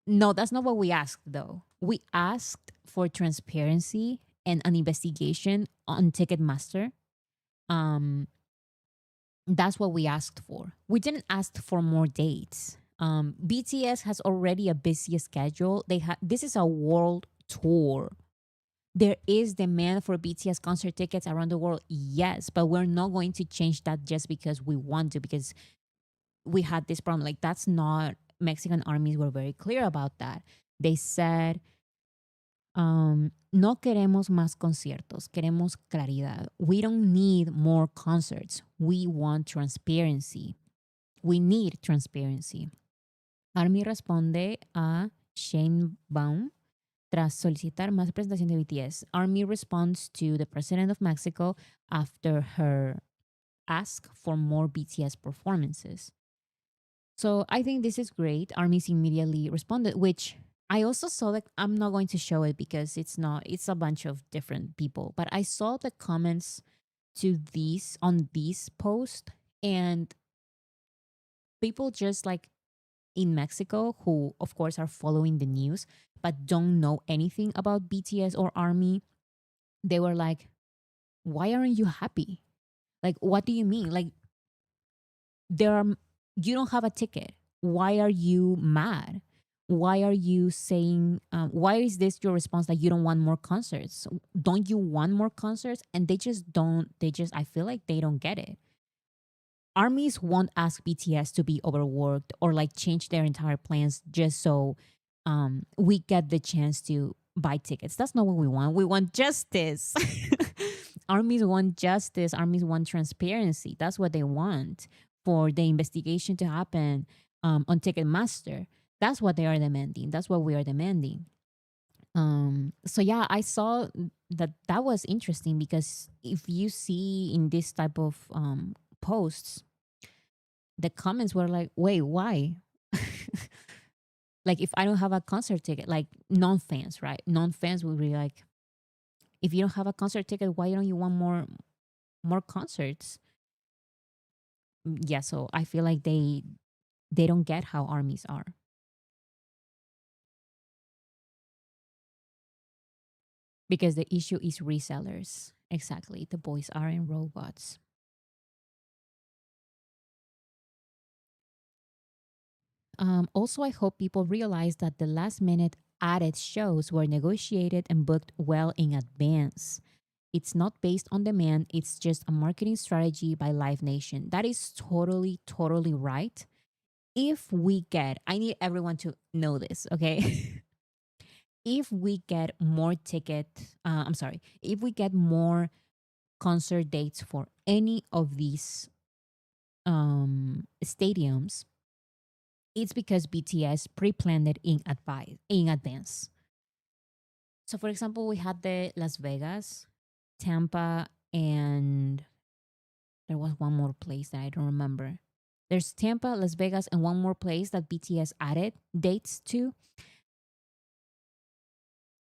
no, that's not what we asked, though. We asked for transparency and an investigation on Ticketmaster. That's what we asked for. We didn't ask for more dates. BTS has already a busy schedule. This is a world tour. There is demand for BTS concert tickets around the world, yes, but we're not going to change that just because we want to, because we had this problem. Like that's not, Mexican armies were very clear about that. They said, no queremos más conciertos, queremos claridad. We don't need more concerts. We want transparency. We need transparency. Army responde a Shane Baum tras solicitar más presentación de BTS. Army responds to the president of Mexico after her ask for more BTS performances. So I think this is great. Armies immediately responded, which I also saw that I'm not going to show it because it's a bunch of different people, but I saw the comments to these on this post, and people just like in Mexico who of course are following the news but don't know anything about BTS or Army, they were like, why aren't you happy? Like, what do you mean? Like, there are you don't have a ticket. Why are you mad? Why are you saying why is this your response that you don't want more concerts? Don't you want more concerts? And they just I feel like they don't get it. Armies won't ask BTS to be overworked or like change their entire plans just so we get the chance to buy tickets. That's not what we want. We want justice. Armies want justice. Armies want transparency. That's what they want for the investigation to happen on Ticketmaster. That's what they are demanding. That's what we are demanding. So yeah, I saw that was interesting because if you see in this type of posts, the comments were like, wait, why? Like if I don't have a concert ticket, like non-fans, right? Non-fans would be like, if you don't have a concert ticket, why don't you want more concerts? Yeah, so I feel like they don't get how armies are. Because the issue is resellers. Exactly. The boys aren't robots. Also, I hope people realize that the last minute added shows were negotiated and booked well in advance. It's not based on demand, it's just a marketing strategy by Live Nation. That is totally, totally right. If we get, I need everyone to know this, okay? If we get more if we get more concert dates for any of these stadiums, it's because BTS pre-planned it in advance. So, for example, we had the Las Vegas, Tampa, and there was one more place that I don't remember. There's Tampa, Las Vegas, and one more place that BTS added dates to.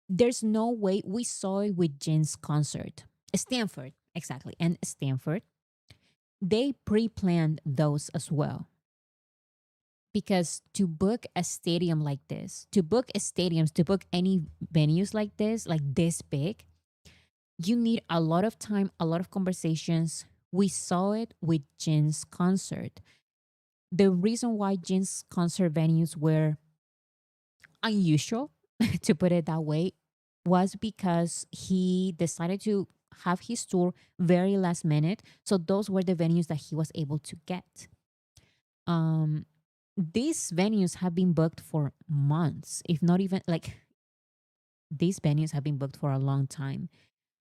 There's no way we saw it with Jin's concert. Stanford, exactly, and Stanford. They pre-planned those as well. Because to book a stadium like this, to book stadiums, to book any venues like this big, you need a lot of time, a lot of conversations. We saw it with Jin's concert. The reason why Jin's concert venues were unusual, to put it that way, was because he decided to have his tour very last minute. So those were the venues that he was able to get. These venues have been booked for months, if not even like these venues have been booked for a long time.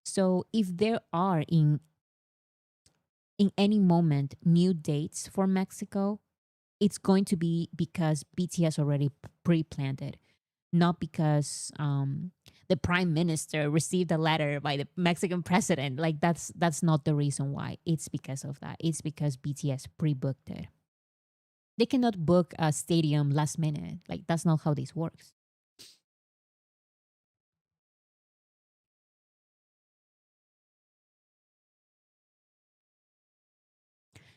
So if there are in any moment new dates for Mexico, it's going to be because BTS already pre-planned it, not because the prime minister received a letter by the Mexican president. Like that's not the reason why. It's because of that. It's because BTS pre-booked it. They cannot book a stadium last minute. Like that's not how this works.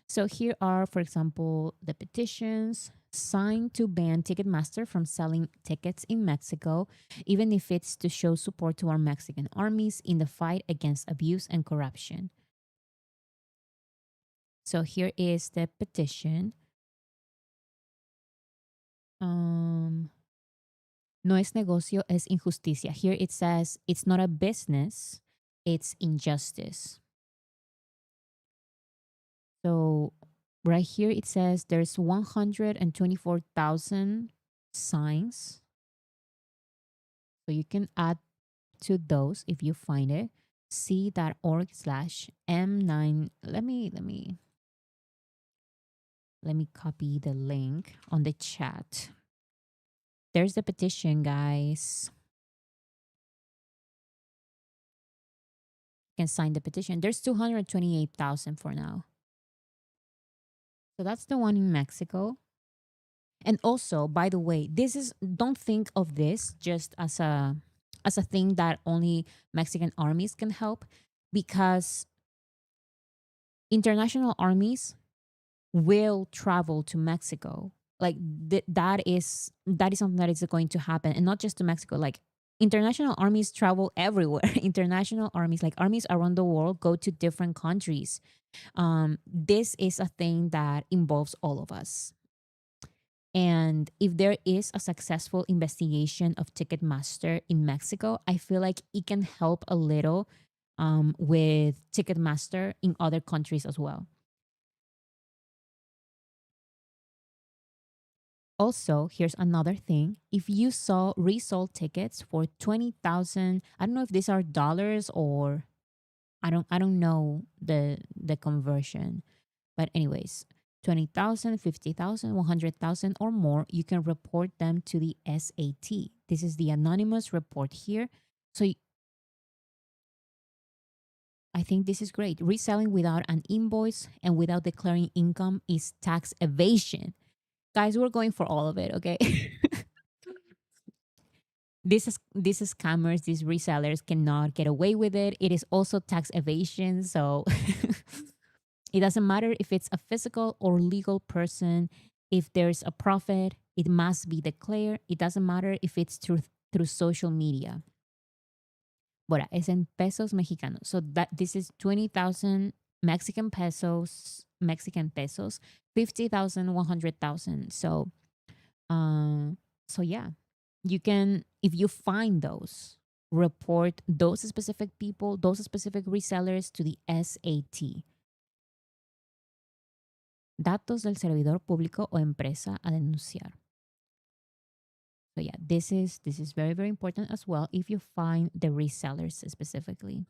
So here are, for example, the petitions signed to ban Ticketmaster from selling tickets in Mexico, even if it's to show support to our Mexican armies in the fight against abuse and corruption. So here is the petition. No es negocio, es injusticia. Here it says it's not a business, it's injustice. So right here it says there's 124,000 signs. So you can add to those if you find it. c.org/m9. Let me copy the link on the chat. There's the petition, guys. You can sign the petition. There's 228,000 for now. So that's the one in Mexico. And also, by the way, this is, don't think of this just as a thing that only Mexican armies can help, because international armies will travel to Mexico. Like that is something that is going to happen, and not just to Mexico. Like international armies travel everywhere. International armies, like armies around the world, go to different countries. This is a thing that involves all of us. And if there is a successful investigation of Ticketmaster in Mexico, I feel like it can help a little with Ticketmaster in other countries as well. Also, here's another thing. If you saw resold tickets for 20,000, I don't know if these are dollars or I don't know the conversion. But anyways, 20,000, 50,000, 100,000 or more, you can report them to the SAT. This is the anonymous report here. So I think this is great. Reselling without an invoice and without declaring income is tax evasion. Guys, we're going for all of it, okay? These scammers, these resellers cannot get away with it. It is also tax evasion. So it doesn't matter if it's a physical or legal person. If there's a profit, it must be declared. It doesn't matter if it's through social media. Bueno, es en pesos mexicanos. So that this is 20,000 Mexican pesos, 50,000, 100,000. So yeah, you can, if you find those, report those specific people, those specific resellers to the SAT. Datos del servidor público o empresa a denunciar. So yeah, this is very, very important as well if you find the resellers specifically.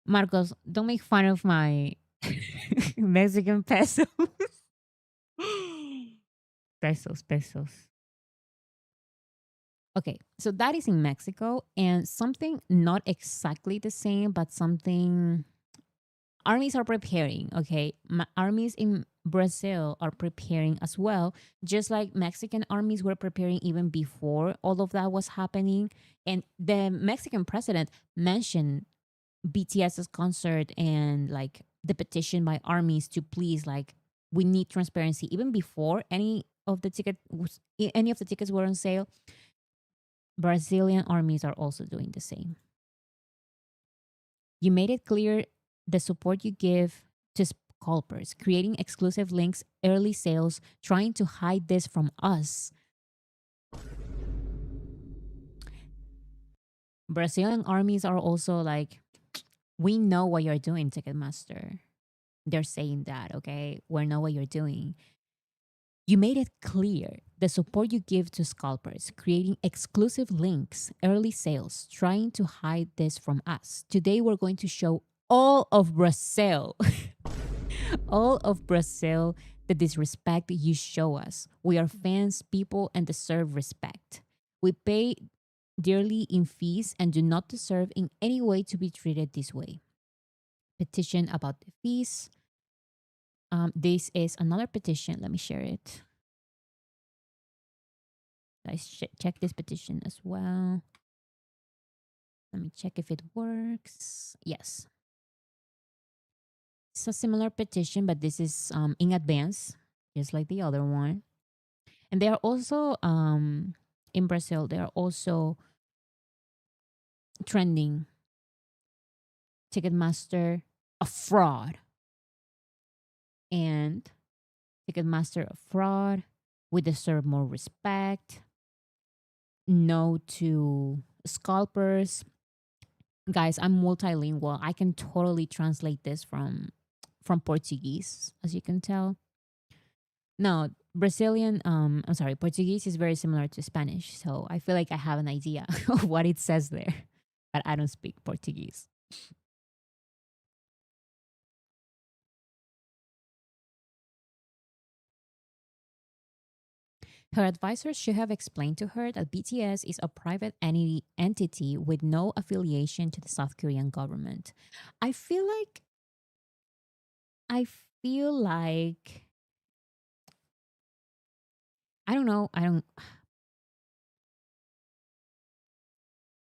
Marcos, don't make fun of my Mexican pesos. Pesos. Okay, so that is in Mexico, and something not exactly the same, but something armies are preparing. Okay, armies in Brazil are preparing as well, just like Mexican armies were preparing even before all of that was happening. And the Mexican president mentioned BTS's concert and like the petition by armies to please, like, we need transparency even before any of the tickets were on sale. Brazilian armies are also doing the same. You made it clear the support you give to scalpers, creating exclusive links, early sales, trying to hide this from us. Brazilian armies are also like, we know what you're doing, Ticketmaster. They're saying that, okay? We know what you're doing. You made it clear the support you give to scalpers, creating exclusive links, early sales, trying to hide this from us. Today, we're going to show all of Brazil, all of Brazil, the disrespect you show us. We are fans, people, and deserve respect. We pay dearly in fees and do not deserve in any way to be treated this way. Petition about the fees. This is another petition. Let me share it. Guys, check this petition as well. Let me check if it works. Yes. It's a similar petition, but this is in advance, just like the other one. And they are also, in Brazil, they are also trending Ticketmaster, a fraud. And Ticketmaster, a fraud. We deserve more respect. No to scalpers. Guys, I'm multilingual. I can totally translate this from Portuguese, as you can tell. No, I'm sorry, Portuguese is very similar to Spanish, so I feel like I have an idea of what it says there, but I don't speak Portuguese. Her advisors should have explained to her that BTS is a private entity with no affiliation to the South Korean government. I feel like I feel like I don't know.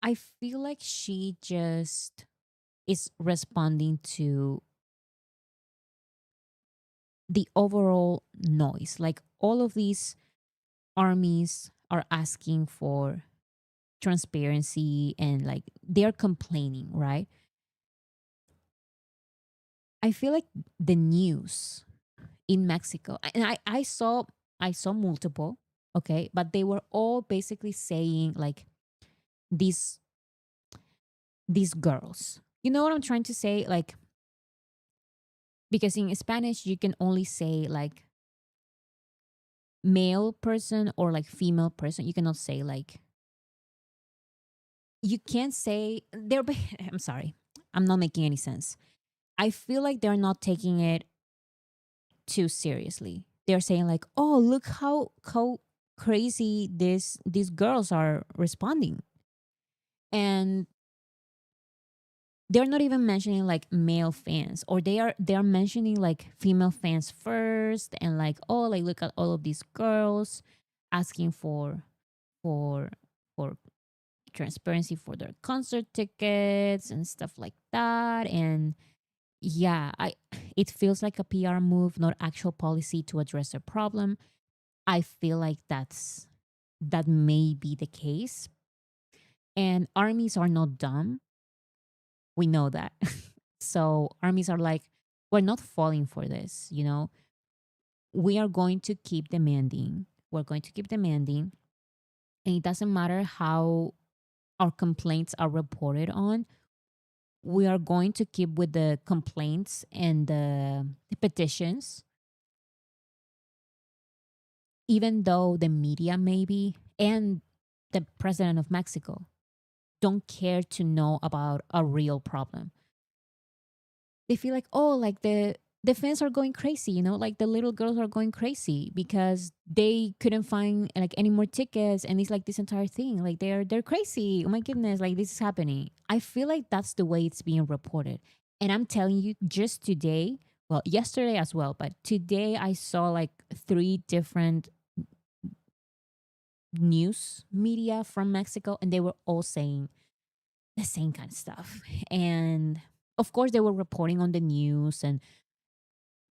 I feel like she just is responding to the overall noise. Like all of these armies are asking for transparency and like they're complaining, right? I feel like the news in Mexico, and I saw multiple, okay, but they were all basically saying like these these girls. You know what I'm trying to say? Like because in Spanish you can only say like male person or like female person. You cannot say like you can't say they're I'm sorry. I'm not making any sense. I feel like they're not taking it too seriously. They're saying like, "Oh, look how crazy these girls are responding." And they're not even mentioning like male fans or they are mentioning like female fans first and like, "Oh, like look at all of these girls asking for for transparency for their concert tickets and stuff like that." And yeah, I it feels like a PR move, not actual policy to address a problem. I feel like that may be the case. And armies are not dumb. We know that. So armies are like, we're not falling for this, you know? We are going to keep demanding. We're going to keep demanding. And it doesn't matter how our complaints are reported on. We are going to keep with the complaints and the petitions, even though the media maybe and the president of Mexico don't care to know about a real problem. They feel like, oh, like the fans are going crazy, you know, like the little girls are going crazy because they couldn't find like any more tickets, and it's like this entire thing, like they're crazy. Oh my goodness, like this is happening. I feel like that's the way it's being reported, and I'm telling you, just today, well, yesterday as well, but today I saw like three different news media from Mexico, and they were all saying the same kind of stuff. And of course, they were reporting on the news and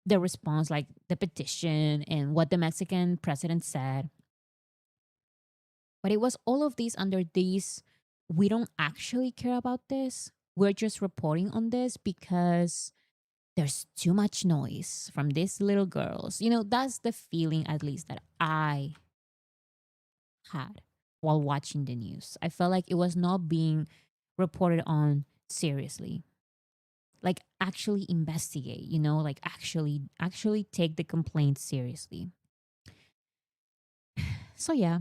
the response, like the petition and what the Mexican president said. But it was all of these under these, we don't actually care about this. We're just reporting on this because there's too much noise from these little girls. You know, that's the feeling, at least, that I had while watching the news. I felt like it was not being reported on seriously. Like actually investigate, you know, like actually take the complaint seriously. So yeah,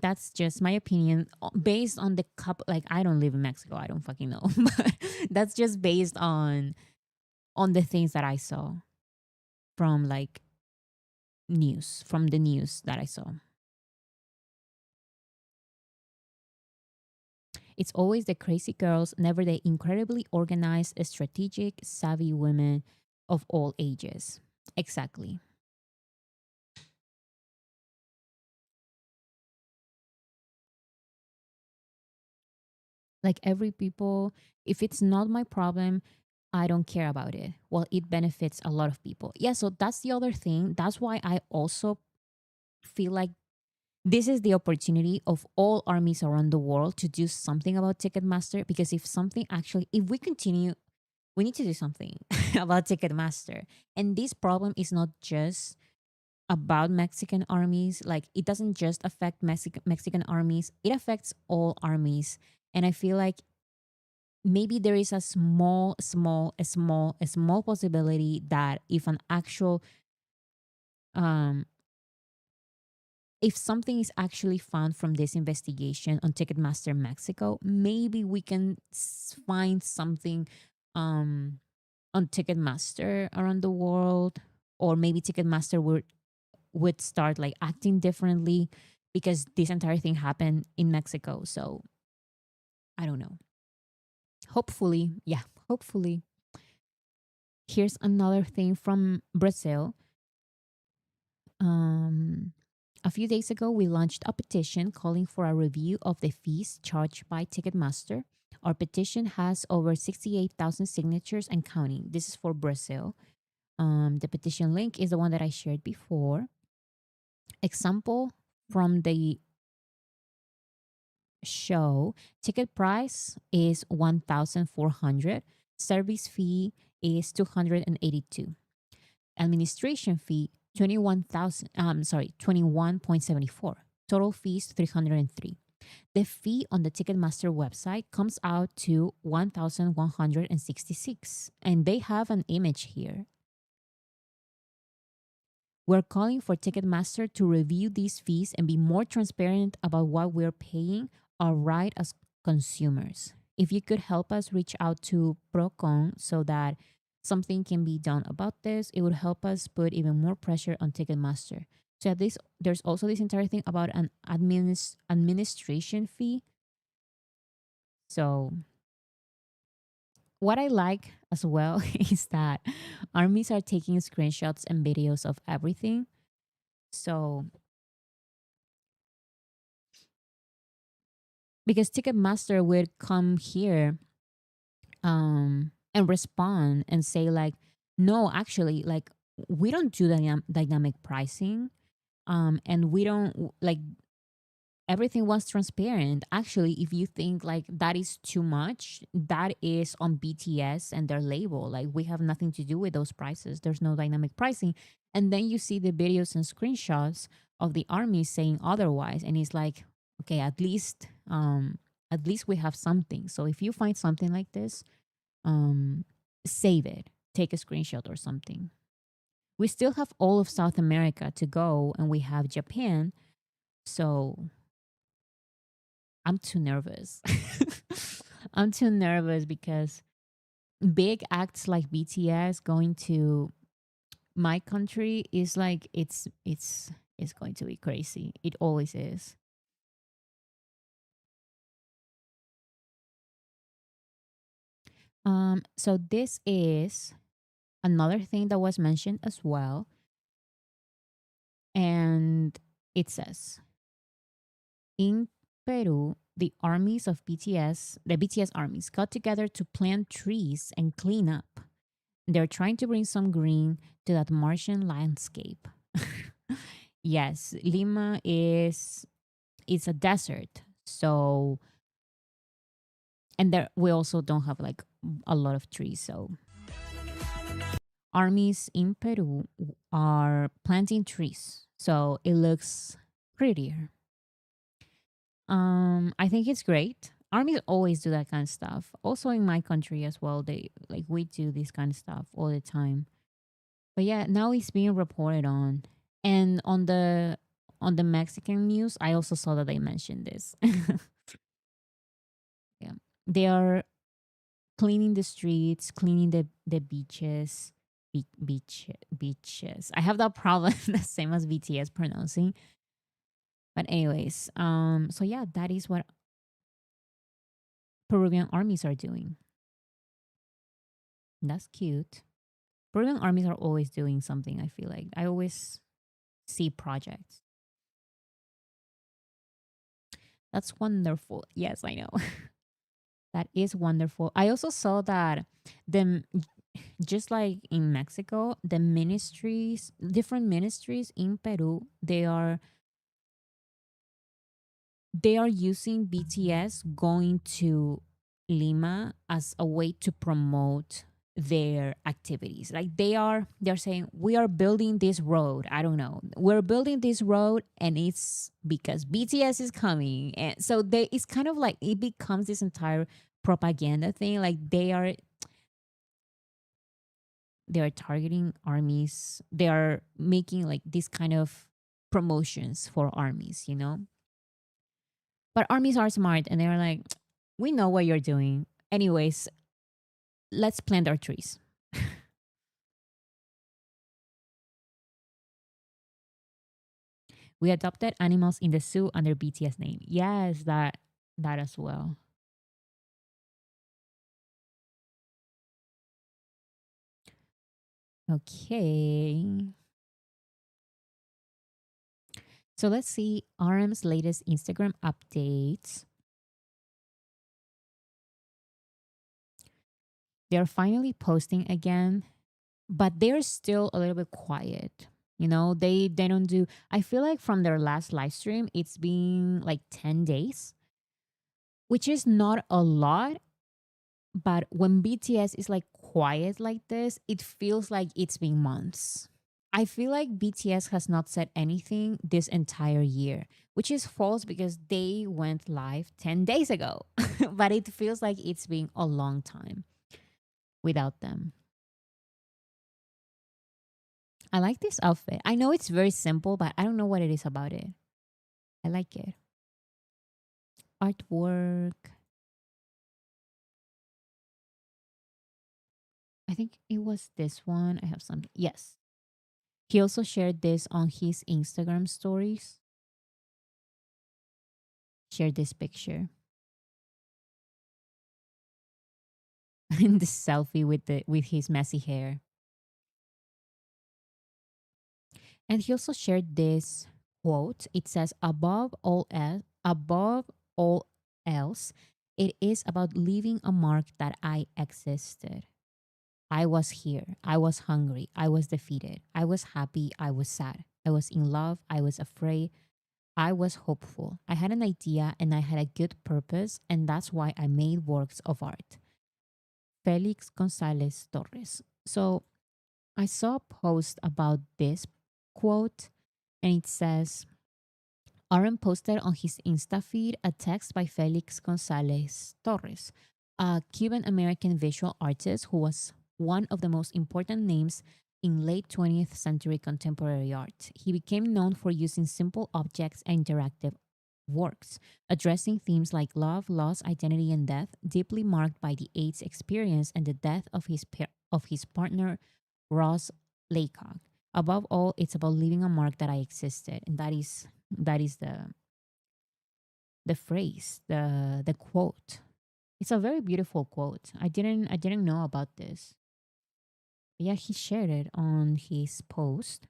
that's just my opinion based on the couple. Like I don't live in Mexico, I don't fucking know, but that's just based on the things that I saw from like news, from the news that I saw. It's always the crazy girls, never the incredibly organized, strategic, savvy women of all ages. Exactly. Like every people, if it's not my problem, I don't care about it. Well, it benefits a lot of people. Yeah, so that's the other thing. That's why I also feel like this is the opportunity of all armies around the world to do something about Ticketmaster, because if something actually, if we continue, we need to do something about Ticketmaster. And this problem is not just about Mexican armies. Like it doesn't just affect Mexican armies, it affects all armies. And I feel like maybe there is a small possibility that if an actual um if something is actually found from this investigation on Ticketmaster Mexico, maybe we can find something on Ticketmaster around the world, or maybe Ticketmaster would start like acting differently because this entire thing happened in Mexico. So I don't know. Hopefully, yeah, hopefully. Here's another thing from Brazil. Um, a few days ago, we launched a petition calling for a review of the fees charged by Ticketmaster. Our petition has over 68,000 signatures and counting. This is for Brazil. The petition link is the one that I shared before. Example from the show: ticket price is 1,400, service fee is 282, administration fee 21.74, total fees 303. The fee on the Ticketmaster website comes out to 1,166, and they have an image here. We're calling for Ticketmaster to review these fees and be more transparent about what we're paying our right as consumers. If you could help us reach out to Procon so that something can be done about this, it would help us put even more pressure on Ticketmaster. So there's also this entire thing about an administration fee. So what I like as well is that armies are taking screenshots and videos of everything. So because Ticketmaster would come here and respond and say like, no, actually, like we don't do dynamic pricing, and we don't like everything was transparent. Actually, if you think like that is too much, that is on BTS and their label. Like we have nothing to do with those prices. There's no dynamic pricing. And then you see the videos and screenshots of the army saying otherwise, and it's like, okay, at least we have something. So if you find something like this, save it, take a screenshot or something. We still have all of South America to go, and we have Japan. So I'm too nervous. I'm too nervous because big acts like BTS going to my country is like it's going to be crazy. It always is. So this is another thing that was mentioned as well, and it says in Peru, the armies of BTS, the BTS armies, got together to plant trees and clean up. They're trying to bring some green to that Martian landscape. Yes, Lima is it's a desert. So and there we also don't have like a lot of trees. So armies in Peru are planting trees. So it looks prettier. I think it's great. Armies always do that kind of stuff. Also in my country as well, they like we do this kind of stuff all the time. But yeah, now it's being reported on. And on the Mexican news, I also saw that they mentioned this. Yeah. They are cleaning the streets, cleaning the beaches, beaches. I have that problem the same as BTS pronouncing. But anyways, so yeah, that is what Peruvian armies are doing. That's cute. Peruvian armies are always doing something, I feel like. I always see projects. That's wonderful. Yes, I know. That is wonderful. I also saw that the just like in Mexico, the ministries, different ministries in Peru, they are using BTS going to Lima as a way to promote their activities. Like they're saying we are building this road. I don't know. We're building this road and it's because BTS is coming. And so it's kind of like it becomes this entire propaganda thing. Like they are targeting armies. They are making like this kind of promotions for armies. But armies are smart and they're like, we know what you're doing. Anyways, let's plant our trees. We adopted animals in the zoo under BTS name. Yes, that as well. Okay. So let's see RM's latest Instagram updates. They're finally posting again, but they're still a little bit quiet. You know, they don't do, I feel like from their last live stream, it's been like 10 days, which is not a lot, but when BTS is like quiet like this, it feels like it's been months. I feel like BTS has not said anything this entire year, which is false because they went live 10 days ago. But it feels like it's been a long time without them. I like this outfit. I know it's very simple, but I don't know what it is about it. I like it. Artwork. I think it was this one. I have something. Yes. He also shared this on his Instagram stories. Shared this picture. And the selfie with his messy hair. And he also shared this quote. It says, above all else, it is about leaving a mark that I existed. I was here. I was hungry. I was defeated. I was happy. I was sad. I was in love. I was afraid. I was hopeful. I had an idea and I had a good purpose, and that's why I made works of art. Felix Gonzalez Torres. So I saw a post about this quote, and it says, Aaron posted on his Insta feed a text by Felix Gonzalez Torres, a Cuban American visual artist who was one of the most important names in late 20th century contemporary art. He became known for using simple objects and interactive works, addressing themes like love, loss, identity, and death, deeply marked by the AIDS experience and the death of his partner, Ross Laycock. Above all, it's about leaving a mark that I existed, and that is the phrase, the quote. It's a very beautiful quote. I didn't know about this. Yeah, he shared it on his post.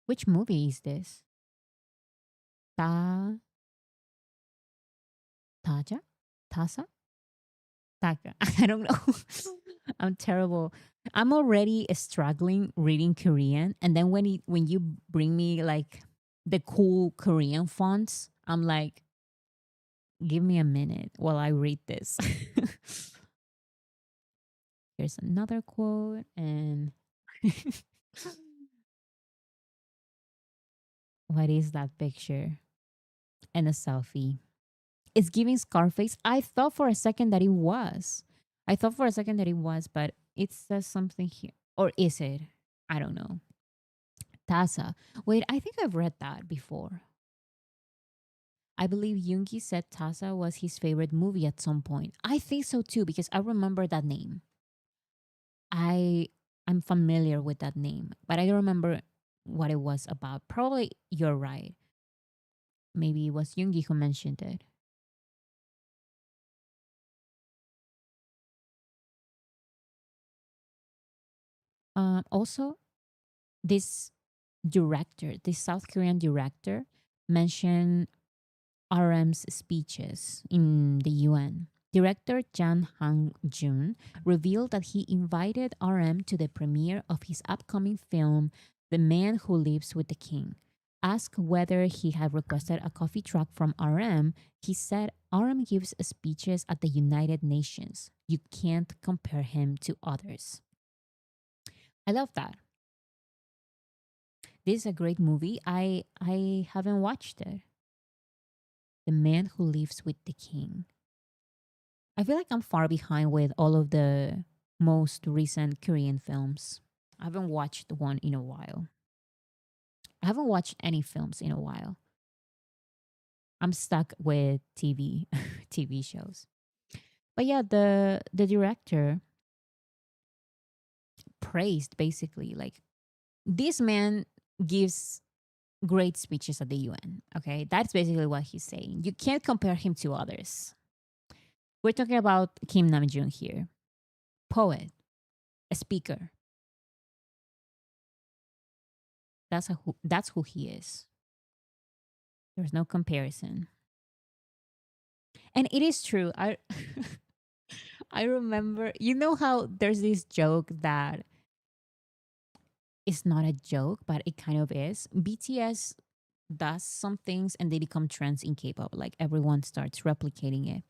Which movie is this? Ta Taja? Tasa? Taka. I don't know. I'm terrible. I'm already struggling reading Korean, and then when you bring me like the cool Korean fonts, I'm like, give me a minute while I read this. Here's another quote, and what is that picture? And a selfie. It's giving Scarface. I thought for a second that it was. I thought for a second that it was, but it says something here. Or is it? I don't know. Tasa. Wait, I think I've read that before. I believe Yoongi said Tasa was his favorite movie at some point. I think so too, because I remember that name. I I'm familiar with that name, but I don't remember what it was about. Probably you're right. Maybe it was Yoongi who mentioned it. Also, this this South Korean director, mentioned RM's speeches in the UN. Director Jan Hang Jun revealed that he invited RM to the premiere of his upcoming film, The Man Who Lives with the King. Asked whether he had requested a coffee truck from RM, he said RM gives speeches at the United Nations. You can't compare him to others. I love that. This is a great movie. I haven't watched it. The Man Who Lives with the King. I feel like I'm far behind with all of the most recent Korean films. I haven't watched one in a while. I haven't watched any films in a while. I'm stuck with TV TV shows. But yeah, the director praised basically. Like, this man gives great speeches at the UN. Okay, that's basically what he's saying. You can't compare him to others. We're talking about Kim Namjoon here, poet, a speaker. That's who he is. There's no comparison. And it is true. I I remember, you know how there's this joke that it's not a joke, but it kind of is. BTS does some things and they become trends in K-pop. Like, everyone starts replicating it.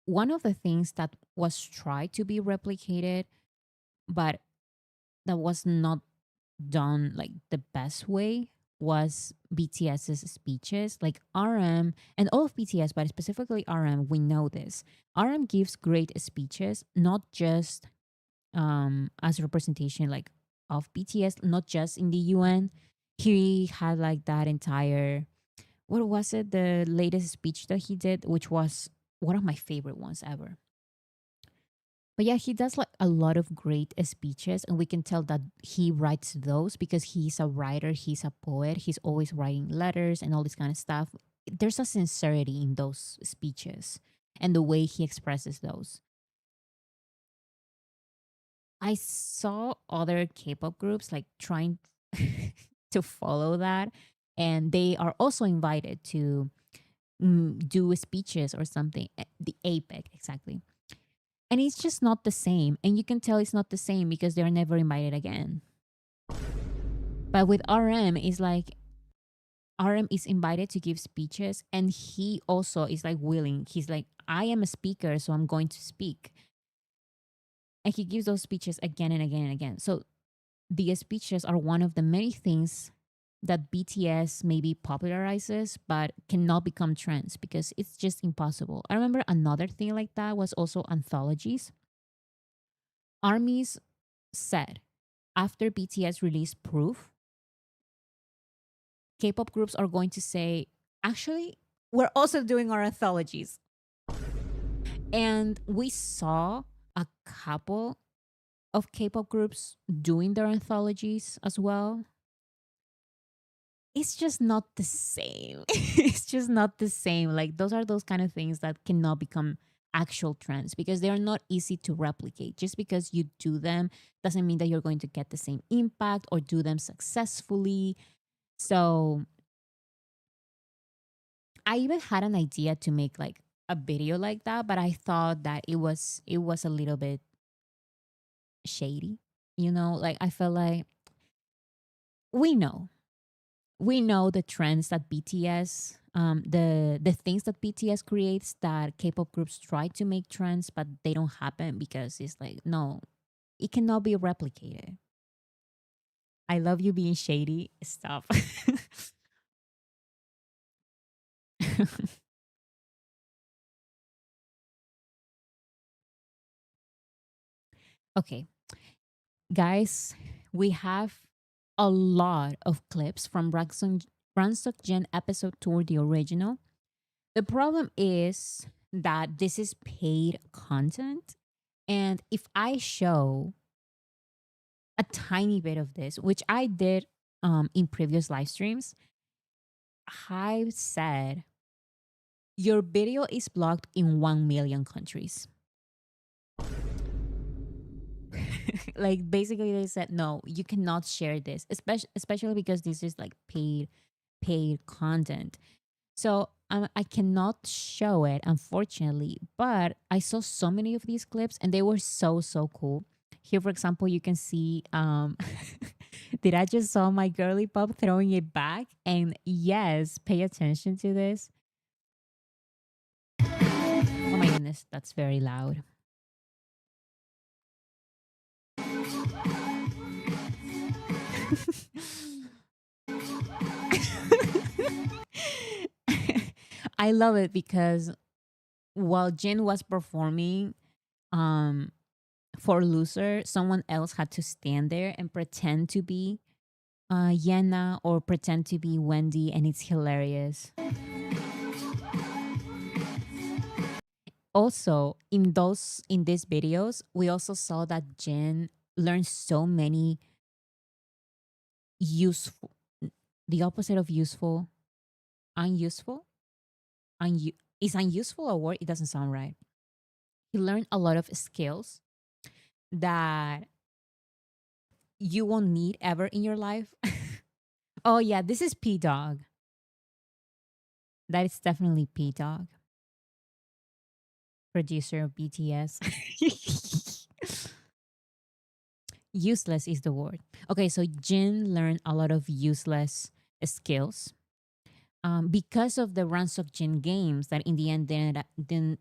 One of the things that was tried to be replicated, but that was not done like the best way, was BTS's speeches. Like, RM and all of BTS, but specifically RM, we know this. RM gives great speeches, not just as a representation like of BTS, not just in the UN. He had like that entire, what was it, the latest speech that he did, which was one of my favorite ones ever. But yeah, he does like a lot of great speeches, and we can tell that he writes those because he's a writer, he's a poet, he's always writing letters and all this kind of stuff. There's a sincerity in those speeches and the way he expresses those. I saw other K-pop groups like trying to follow that, and they are also invited to do speeches or something. The APEC, exactly. And it's just not the same. And you can tell it's not the same because they're never invited again. But with RM, it's like RM is invited to give speeches, and he also is like willing. He's like, I am a speaker, so I'm going to speak. And he gives those speeches again and again and again. So the speeches are one of the many things that BTS maybe popularizes, but cannot become trends because it's just impossible. I remember another thing like that was also anthologies. Armies said after BTS released Proof, K-pop groups are going to say, actually, we're also doing our anthologies. And we saw a couple of K-pop groups doing their anthologies as well. It's just not the same. It's just not the same. Like, those are those kind of things that cannot become actual trends because they are not easy to replicate. Just because you do them doesn't mean that you're going to get the same impact or do them successfully. So I even had an idea to make like a video like that, but I thought that it was a little bit shady. Like, I felt like we know the trends that BTS, the things that BTS creates that K-pop groups try to make trends, but they don't happen because it's like, no, it cannot be replicated. I love you being shady. Stop. Okay, guys, we have a lot of clips from Ransok Gen episode tour, the original. The problem is that this is paid content. And if I show a tiny bit of this, which I did in previous live streams, I said, your video is blocked in 1 million countries. Like, basically they said, no, you cannot share this, especially because this is like paid content. So I cannot show it, unfortunately, but I saw so many of these clips and they were so, so cool. Here, for example, you can see, did I just saw my girly pop throwing it back? And yes, pay attention to this. Oh my goodness, that's very loud. I love it because while Jin was performing for Loser, someone else had to stand there and pretend to be Yena or pretend to be Wendy, and it's hilarious. Also, in these videos, we also saw that Jin learn so many useful, the opposite of useful, unuseful, is unuseful a word? It doesn't sound right. He learned a lot of skills that you won't need ever in your life. Oh yeah, this is P Dog. That is definitely P Dog, producer of BTS. Useless is the word. Okay, so Jin learned a lot of useless skills because of the Ransok Jin games that in the end didn't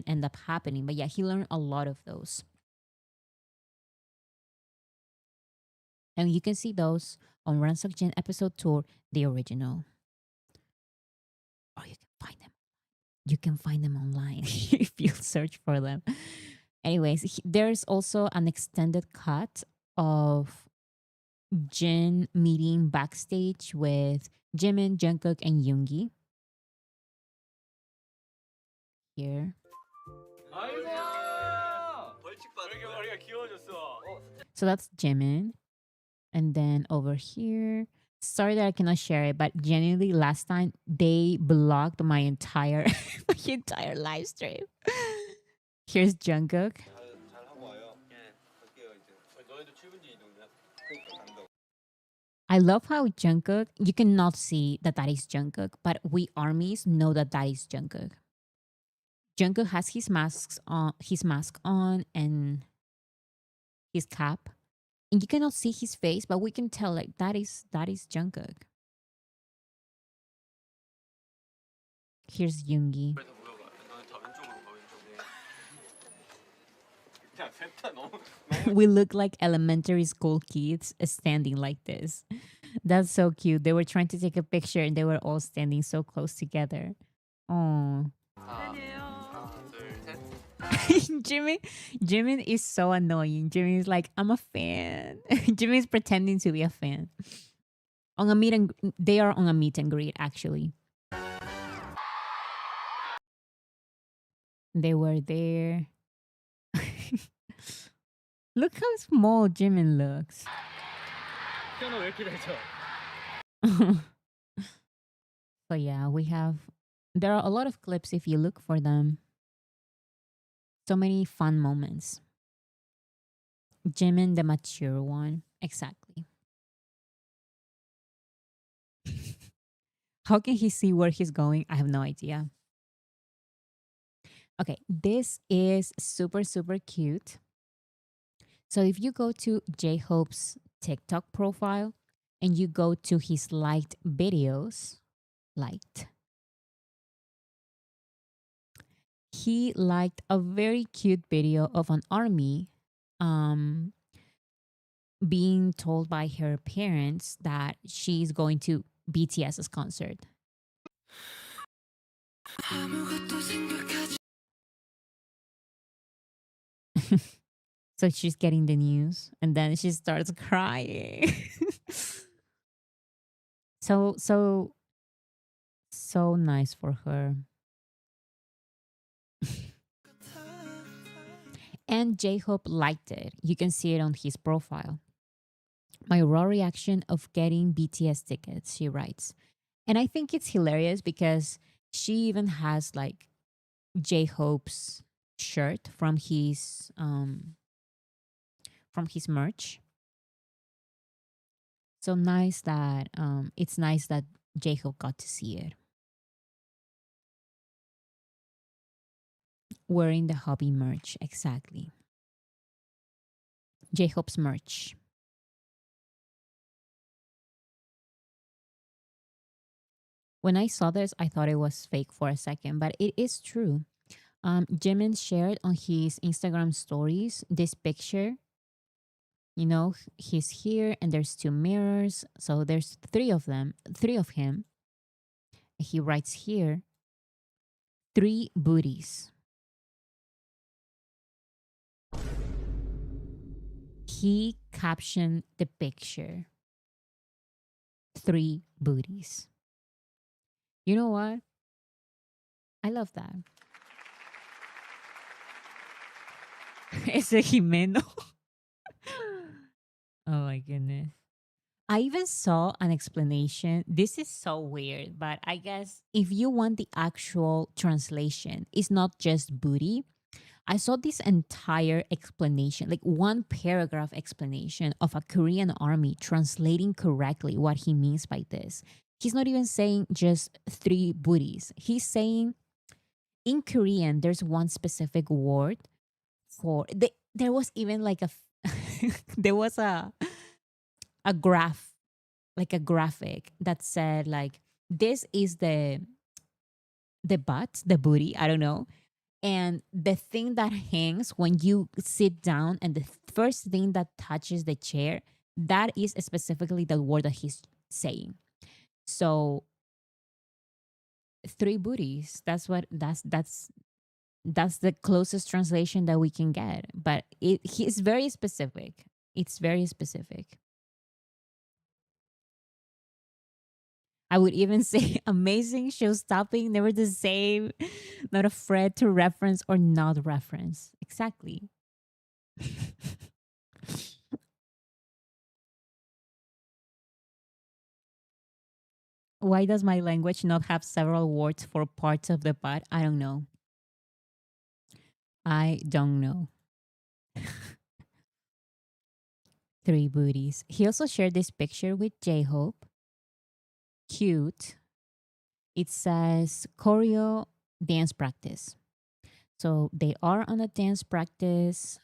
end up happening. But yeah, he learned a lot of those. And you can see those on Ransok Jin episode tour, the original. Or you can find them online if you search for them. Anyways, there's also an extended cut of Jin meeting backstage with Jimin, Jungkook, and Yoongi. Here. So that's Jimin. And then over here, sorry that I cannot share it, but genuinely last time they blocked my entire my entire live stream. Here's Jungkook. I love how Jungkook, you cannot see that that is Jungkook, but we armies know that that is Jungkook. Jungkook has his mask on and his cap. And you cannot see his face, but we can tell like that is Jungkook. Here's Yoongi. We look like elementary school kids standing like this. That's so cute. They were trying to take a picture and they were all standing so close together. Oh. Jimin is so annoying. Jimin is like, I'm a fan. Jimin is pretending to be a fan. They are on a meet and greet actually. They were there. Look how small Jimin looks. So yeah, there are a lot of clips if you look for them. So many fun moments. Jimin, the mature one. Exactly. How can he see where he's going? I have no idea. Okay, this is super, super cute. So if you go to J-Hope's TikTok profile and you go to his liked videos, he liked a very cute video of an army being told by her parents that she's going to BTS's concert. So she's getting the news and then she starts crying. So nice for her. And J-Hope liked it. You can see it on his profile. My raw reaction of getting BTS tickets, she writes. And I think it's hilarious because she even has like J-Hope's shirt from his merch. So nice that it's nice that J-Hope got to see it. Wearing the hobby merch, exactly. J-Hope's merch. When I saw this, I thought it was fake for a second, but it is true. Jimin shared on his Instagram stories this picture. You know, he's here and there's two mirrors. So there's three of him. He writes here, 3 booties. He captioned the picture, 3 booties. You know what? I love that. Ese Jimeno. Oh my goodness. I even saw an explanation. This is so weird, but I guess if you want the actual translation, it's not just booty. I saw this entire explanation, like one paragraph explanation of a Korean army translating correctly what he means by this. He's not even saying just three booties. He's saying in Korean, there's one specific word for there was even like there was a graph, like a graphic that said like this is the butt, the booty, I don't know. And the thing that hangs when you sit down and the first thing that touches the chair, that is specifically the word that he's saying. So three booties. That's the closest translation that we can get. But he's very specific. It's very specific. I would even say amazing, show stopping, never the same, not afraid to reference or not reference. Exactly. Why does my language not have several words for parts of the butt? I don't know. I don't know. Three booties. He also shared this picture with J Hope. Cute. It says choreo dance practice. So they are on a dance practice.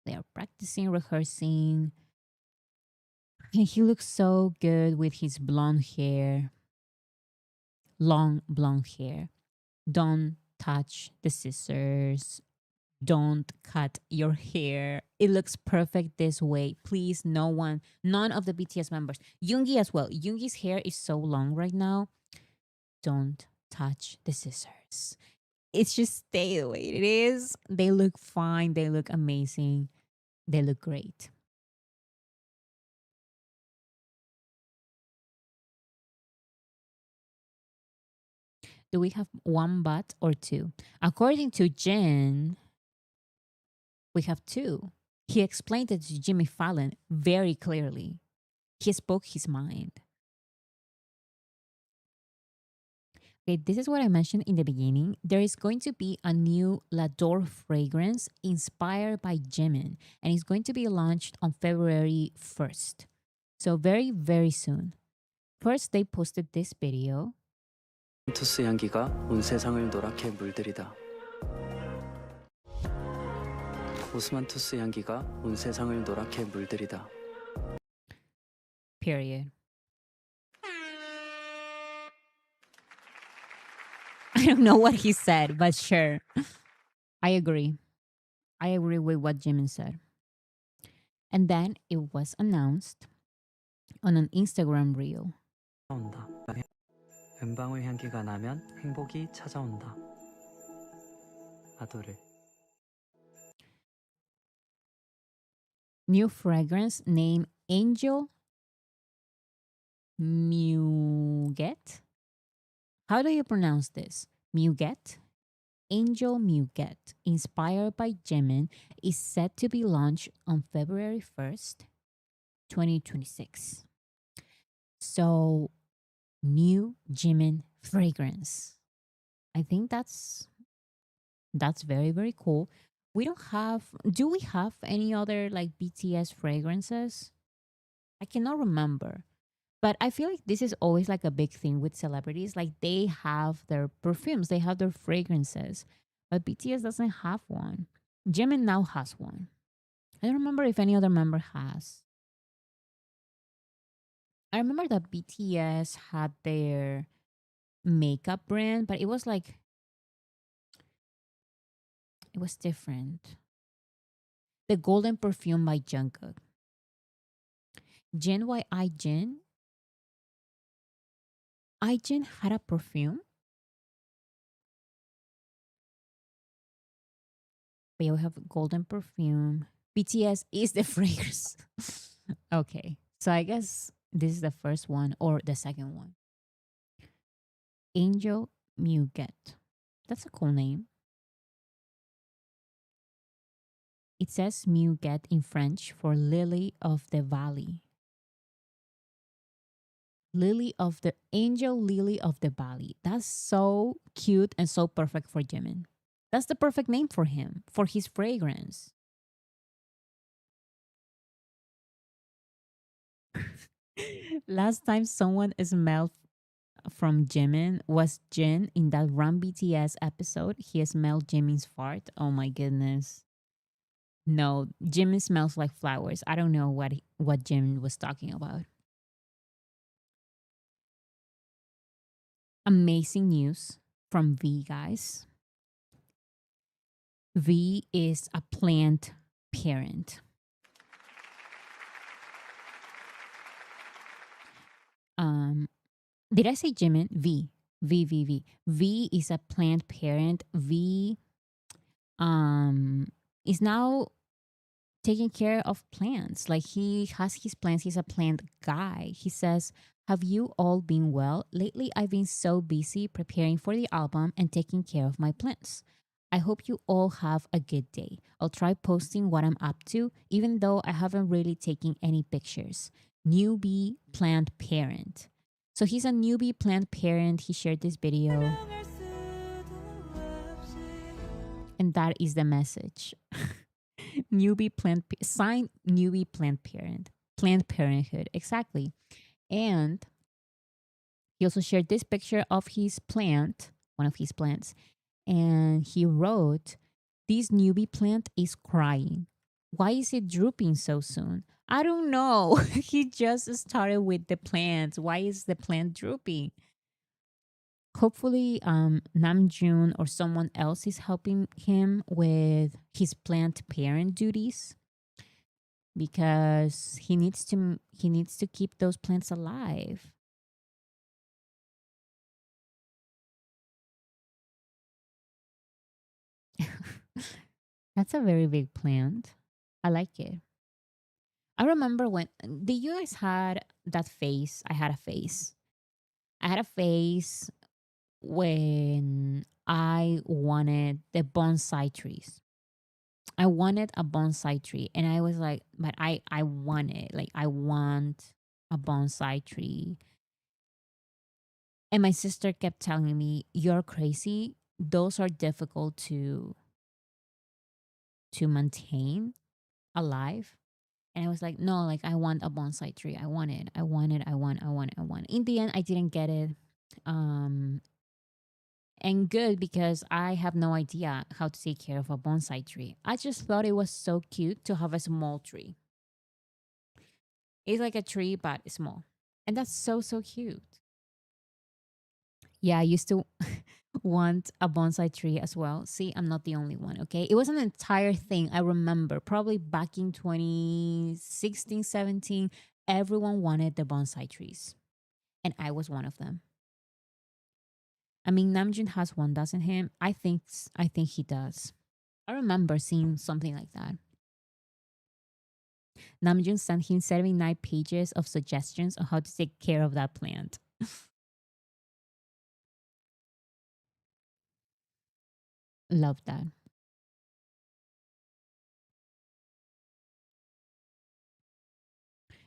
They are practicing, rehearsing. And he looks so good with his blonde hair, long blonde hair. Don't touch the scissors. Don't cut your hair. It looks perfect this way. Please, none of the BTS members, Yoongi as well. Yoongi's hair is so long right now. Don't touch the scissors. It's just stay the way it is. They look fine. They look amazing. They look great. Do we have one butt or two? According to Jin, we have two. He explained it to Jimmy Fallon very clearly. He spoke his mind. Okay, this is what I mentioned in the beginning. There is going to be a new L'Adore fragrance inspired by Jimin, and it's going to be launched on February 1st. So very, very soon. First, they posted this video. 투스 향기가 온 세상을 노랗게 물들이다. 오스만투스 향기가 온 세상을 노랗게 물들이다. Period. I don't know what he said, but sure. I agree. I agree with what Jimin said. And then it was announced on an Instagram reel. 온다. 은방울 향기가 나면 행복이 찾아온다. 아도르. New fragrance named Angel Muget. How do you pronounce this? Muget? Angel Muget, inspired by Jimin, is set to be launched on February 1st, 2026. So, new Jimin fragrance. I think that's very, very cool. Do we have any other like BTS fragrances? I cannot remember. But I feel like this is always like a big thing with celebrities. Like they have their perfumes, they have their fragrances, but BTS doesn't have one. Jimin now has one. I don't remember if any other member has. I remember that BTS had their makeup brand, but it was different. The Golden Perfume by Jungkook. Jin, why Jin? Jin had a perfume. But yeah, we have Golden Perfume. BTS is the fragrance. Okay. So I guess this is the first one or the second one. Angel Muget. That's a cool name. It says Muguet in French for lily of the valley. Lily of the angel lily of the valley. That's so cute and so perfect for Jimin. That's the perfect name for him, for his fragrance. Last time someone smelled from Jimin was Jin in that Run BTS episode. He smelled Jimin's fart. Oh my goodness. No, Jimin smells like flowers. I don't know what Jimin was talking about. Amazing news from V, guys. V is a plant parent. Did I say Jimin? V. V, V, V. V is a plant parent. V is now taking care of plants. Like he has his plants. He's a plant guy. He says, "Have you all been well? Lately, I've been so busy preparing for the album and taking care of my plants. I hope you all have a good day. I'll try posting what I'm up to, even though I haven't really taken any pictures. Newbie plant parent." So he's a newbie plant parent. He shared this video. And that is the message. Newbie sign newbie plant parent. Planned Parenthood. Exactly. And he also shared this picture of his plant, one of his plants, and he wrote, "This newbie plant is crying. Why is it drooping so soon? I don't know." He just started with the plants. Why is the plant drooping? Hopefully, Namjoon or someone else is helping him with his plant parent duties because he needs to keep those plants alive. That's a very big plant. I like it. I remember when the US had that phase. I had a phase. I had a phase when I wanted the bonsai trees. I wanted a bonsai tree, and I was like, but I want it. Like I want a bonsai tree. And my sister kept telling me, "You're crazy. Those are difficult to maintain alive." And I was like, "No, like I want a bonsai tree. I want it. I want it. I want. I want. I want." In the end, I didn't get it. Um, and good because I have no idea how to take care of a bonsai tree. I just thought it was so cute to have a small tree. It's like a tree but small. And that's so so cute. Yeah, I used to want a bonsai tree as well. See, I'm not the only one, okay? It was an entire thing. I remember probably back in 2016, 17, everyone wanted the bonsai trees. And I was one of them. I mean, Namjoon has one, doesn't he? I think he does. I remember seeing something like that. Namjoon sent him 79 pages of suggestions on how to take care of that plant. Love that.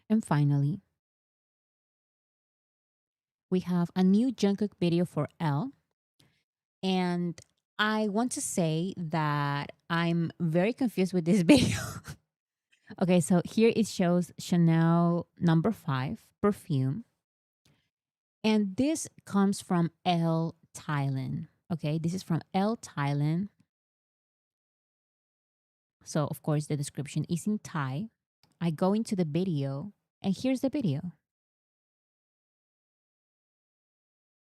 And finally, we have a new Jungkook video for L. And I want to say that I'm very confused with this video. Okay, so here it shows Chanel No. 5 perfume. And this comes from L Thailand. Okay, this is from L Thailand. So, of course, the description is in Thai. I go into the video, and here's the video.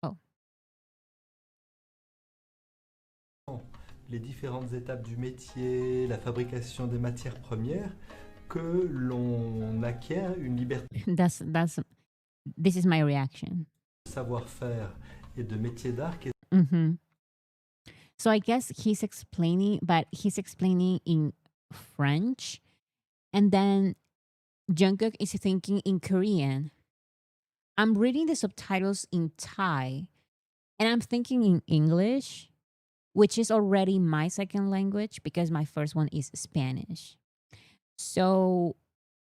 Oh, les différentes étapes du métier, la fabrication des matières premières, que l'on acquiert une liberté this is my reaction. de savoir-faire et de métier d'art qui est Mm-hmm. So I guess he's explaining, but he's explaining in French, and then Jungkook is thinking in Korean. I'm reading the subtitles in Thai, and I'm thinking in English. which is already my second language because my first one is Spanish. So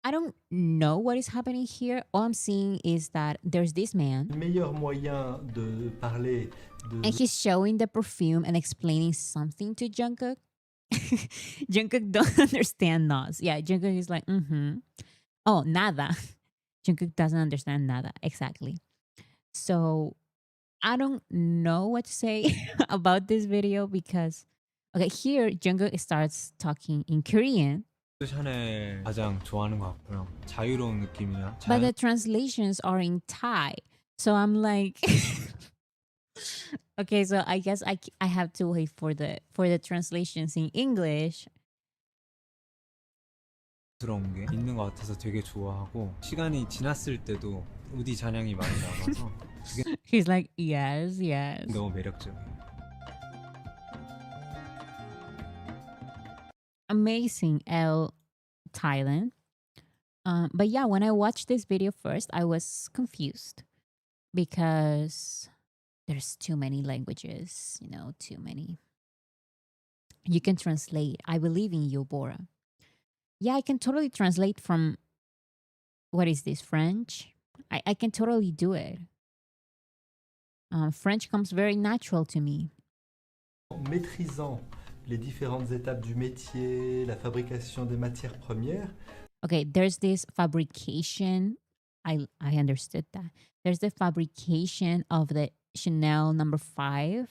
I don't know what is happening here. All I'm seeing is that there's this man Le meilleur moyen de parler and de he's showing the perfume and explaining something to Jungkook. Jungkook don't understand Nas. Yeah, Jungkook is like, oh, nada. Jungkook doesn't understand nada. Exactly. So I don't know what to say about this video because, okay, here Jungkook starts talking in Korean, 샤넬 가장 좋아하는 것 같고요. 자유로운 느낌이야. but the translations are in Thai. So I'm like, okay, so I guess I have to wait for the translations in English. 자연스러운 게 있는 것 같아서 되게 좋아하고 시간이 지났을 때도 우디 잔향이 많이 남아서 그게 He's like, yes, yes. 너무 매력적이에요. Amazing, L Thailand. But yeah, when I watched this video first, I was confused because there's too many languages, too many. You can translate. I believe in you, Bora. Yeah, I can totally translate from, what is this, French? I can totally do it. French comes very natural to me. maîtrisant les différentes étapes du métier, la fabrication des matières premières. Okay, there's this fabrication. I understood that. There's the fabrication of the Chanel number 5,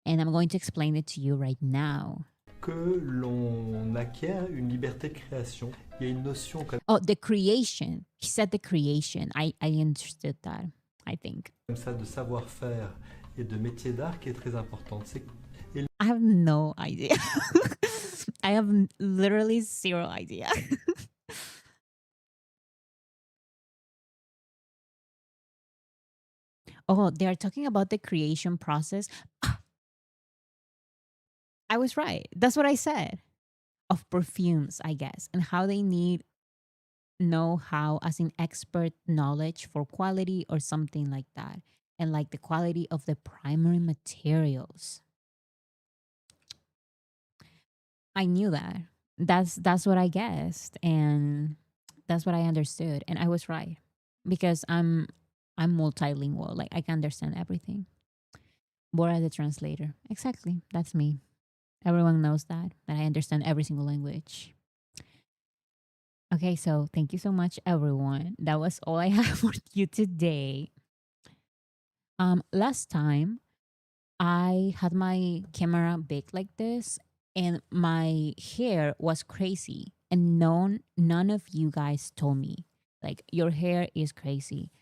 and I'm going to explain it to you right now. Que l'on acquiert une liberté de création. Il y a une notion comme Oh, the creation. He said the creation. I understood that, I think. ça de savoir-faire et de métier d'art qui est très importante. C'est I have no idea. I have literally zero idea. Oh, they are talking about the creation process. I was right. That's what I said. Of perfumes, I guess, and how they need know-how as in expert knowledge for quality or something like that. And like the quality of the primary materials. I knew that. That's what I guessed, and that's what I understood, and I was right because I'm multilingual. Like I can understand everything. Bora the translator. Exactly. That's me. Everyone knows that I understand every single language. Okay, so thank you so much, everyone. That was all I have for you today. Last time I had my camera big like this and my hair was crazy and none of you guys told me like your hair is crazy.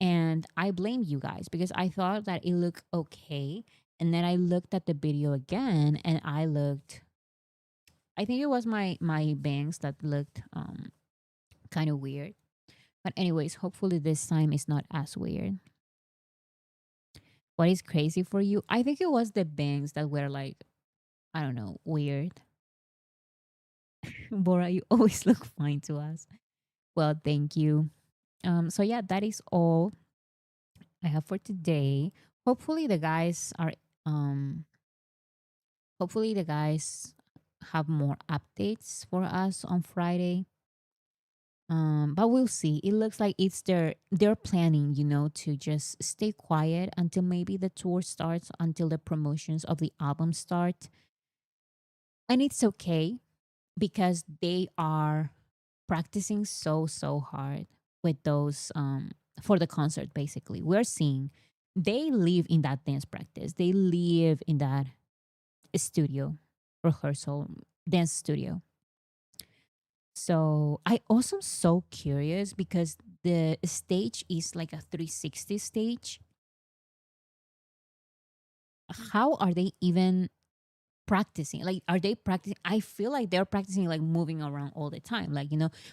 And I blame you guys because I thought that it looked okay. And then I looked at the video again and I think it was my bangs that looked kind of weird. But anyways, hopefully this time it's not as weird. What is crazy for you? I think it was the bangs that were like, I don't know, weird. Bora, you always look fine to us. Well, thank you. So yeah, that is all I have for today. Hopefully the guys are hopefully the guys have more updates for us on Friday. But we'll see. It looks like it's they're planning, to just stay quiet until maybe the tour starts, until the promotions of the album start. And it's okay because they are practicing so hard with those for the concert. Basically, we're seeing they live in that dance practice. They live in that studio rehearsal dance studio. So I also am so curious because the stage is like a 360 stage. How are they even practicing? Like, are they practicing? I feel like they're practicing like moving around all the time. Like,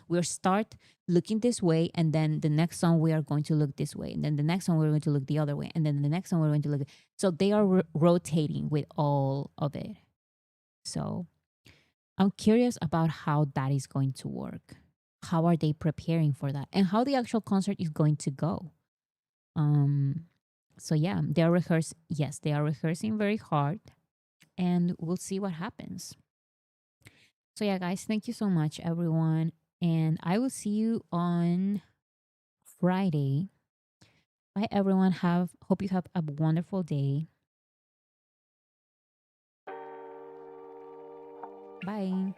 we'll start looking this way, and then the next song we are going to look this way, and then the next song we're going to look the other way, and then the next song we're going to look. So they are rotating with all of it. So I'm curious about how that is going to work. How are they preparing for that? And how the actual concert is going to go. So yeah, they are rehearsing very hard. and we'll see what happens. So yeah, guys, thank you so much, everyone. And I will see you on Friday. Bye, everyone. Hope you have a wonderful day. Bye.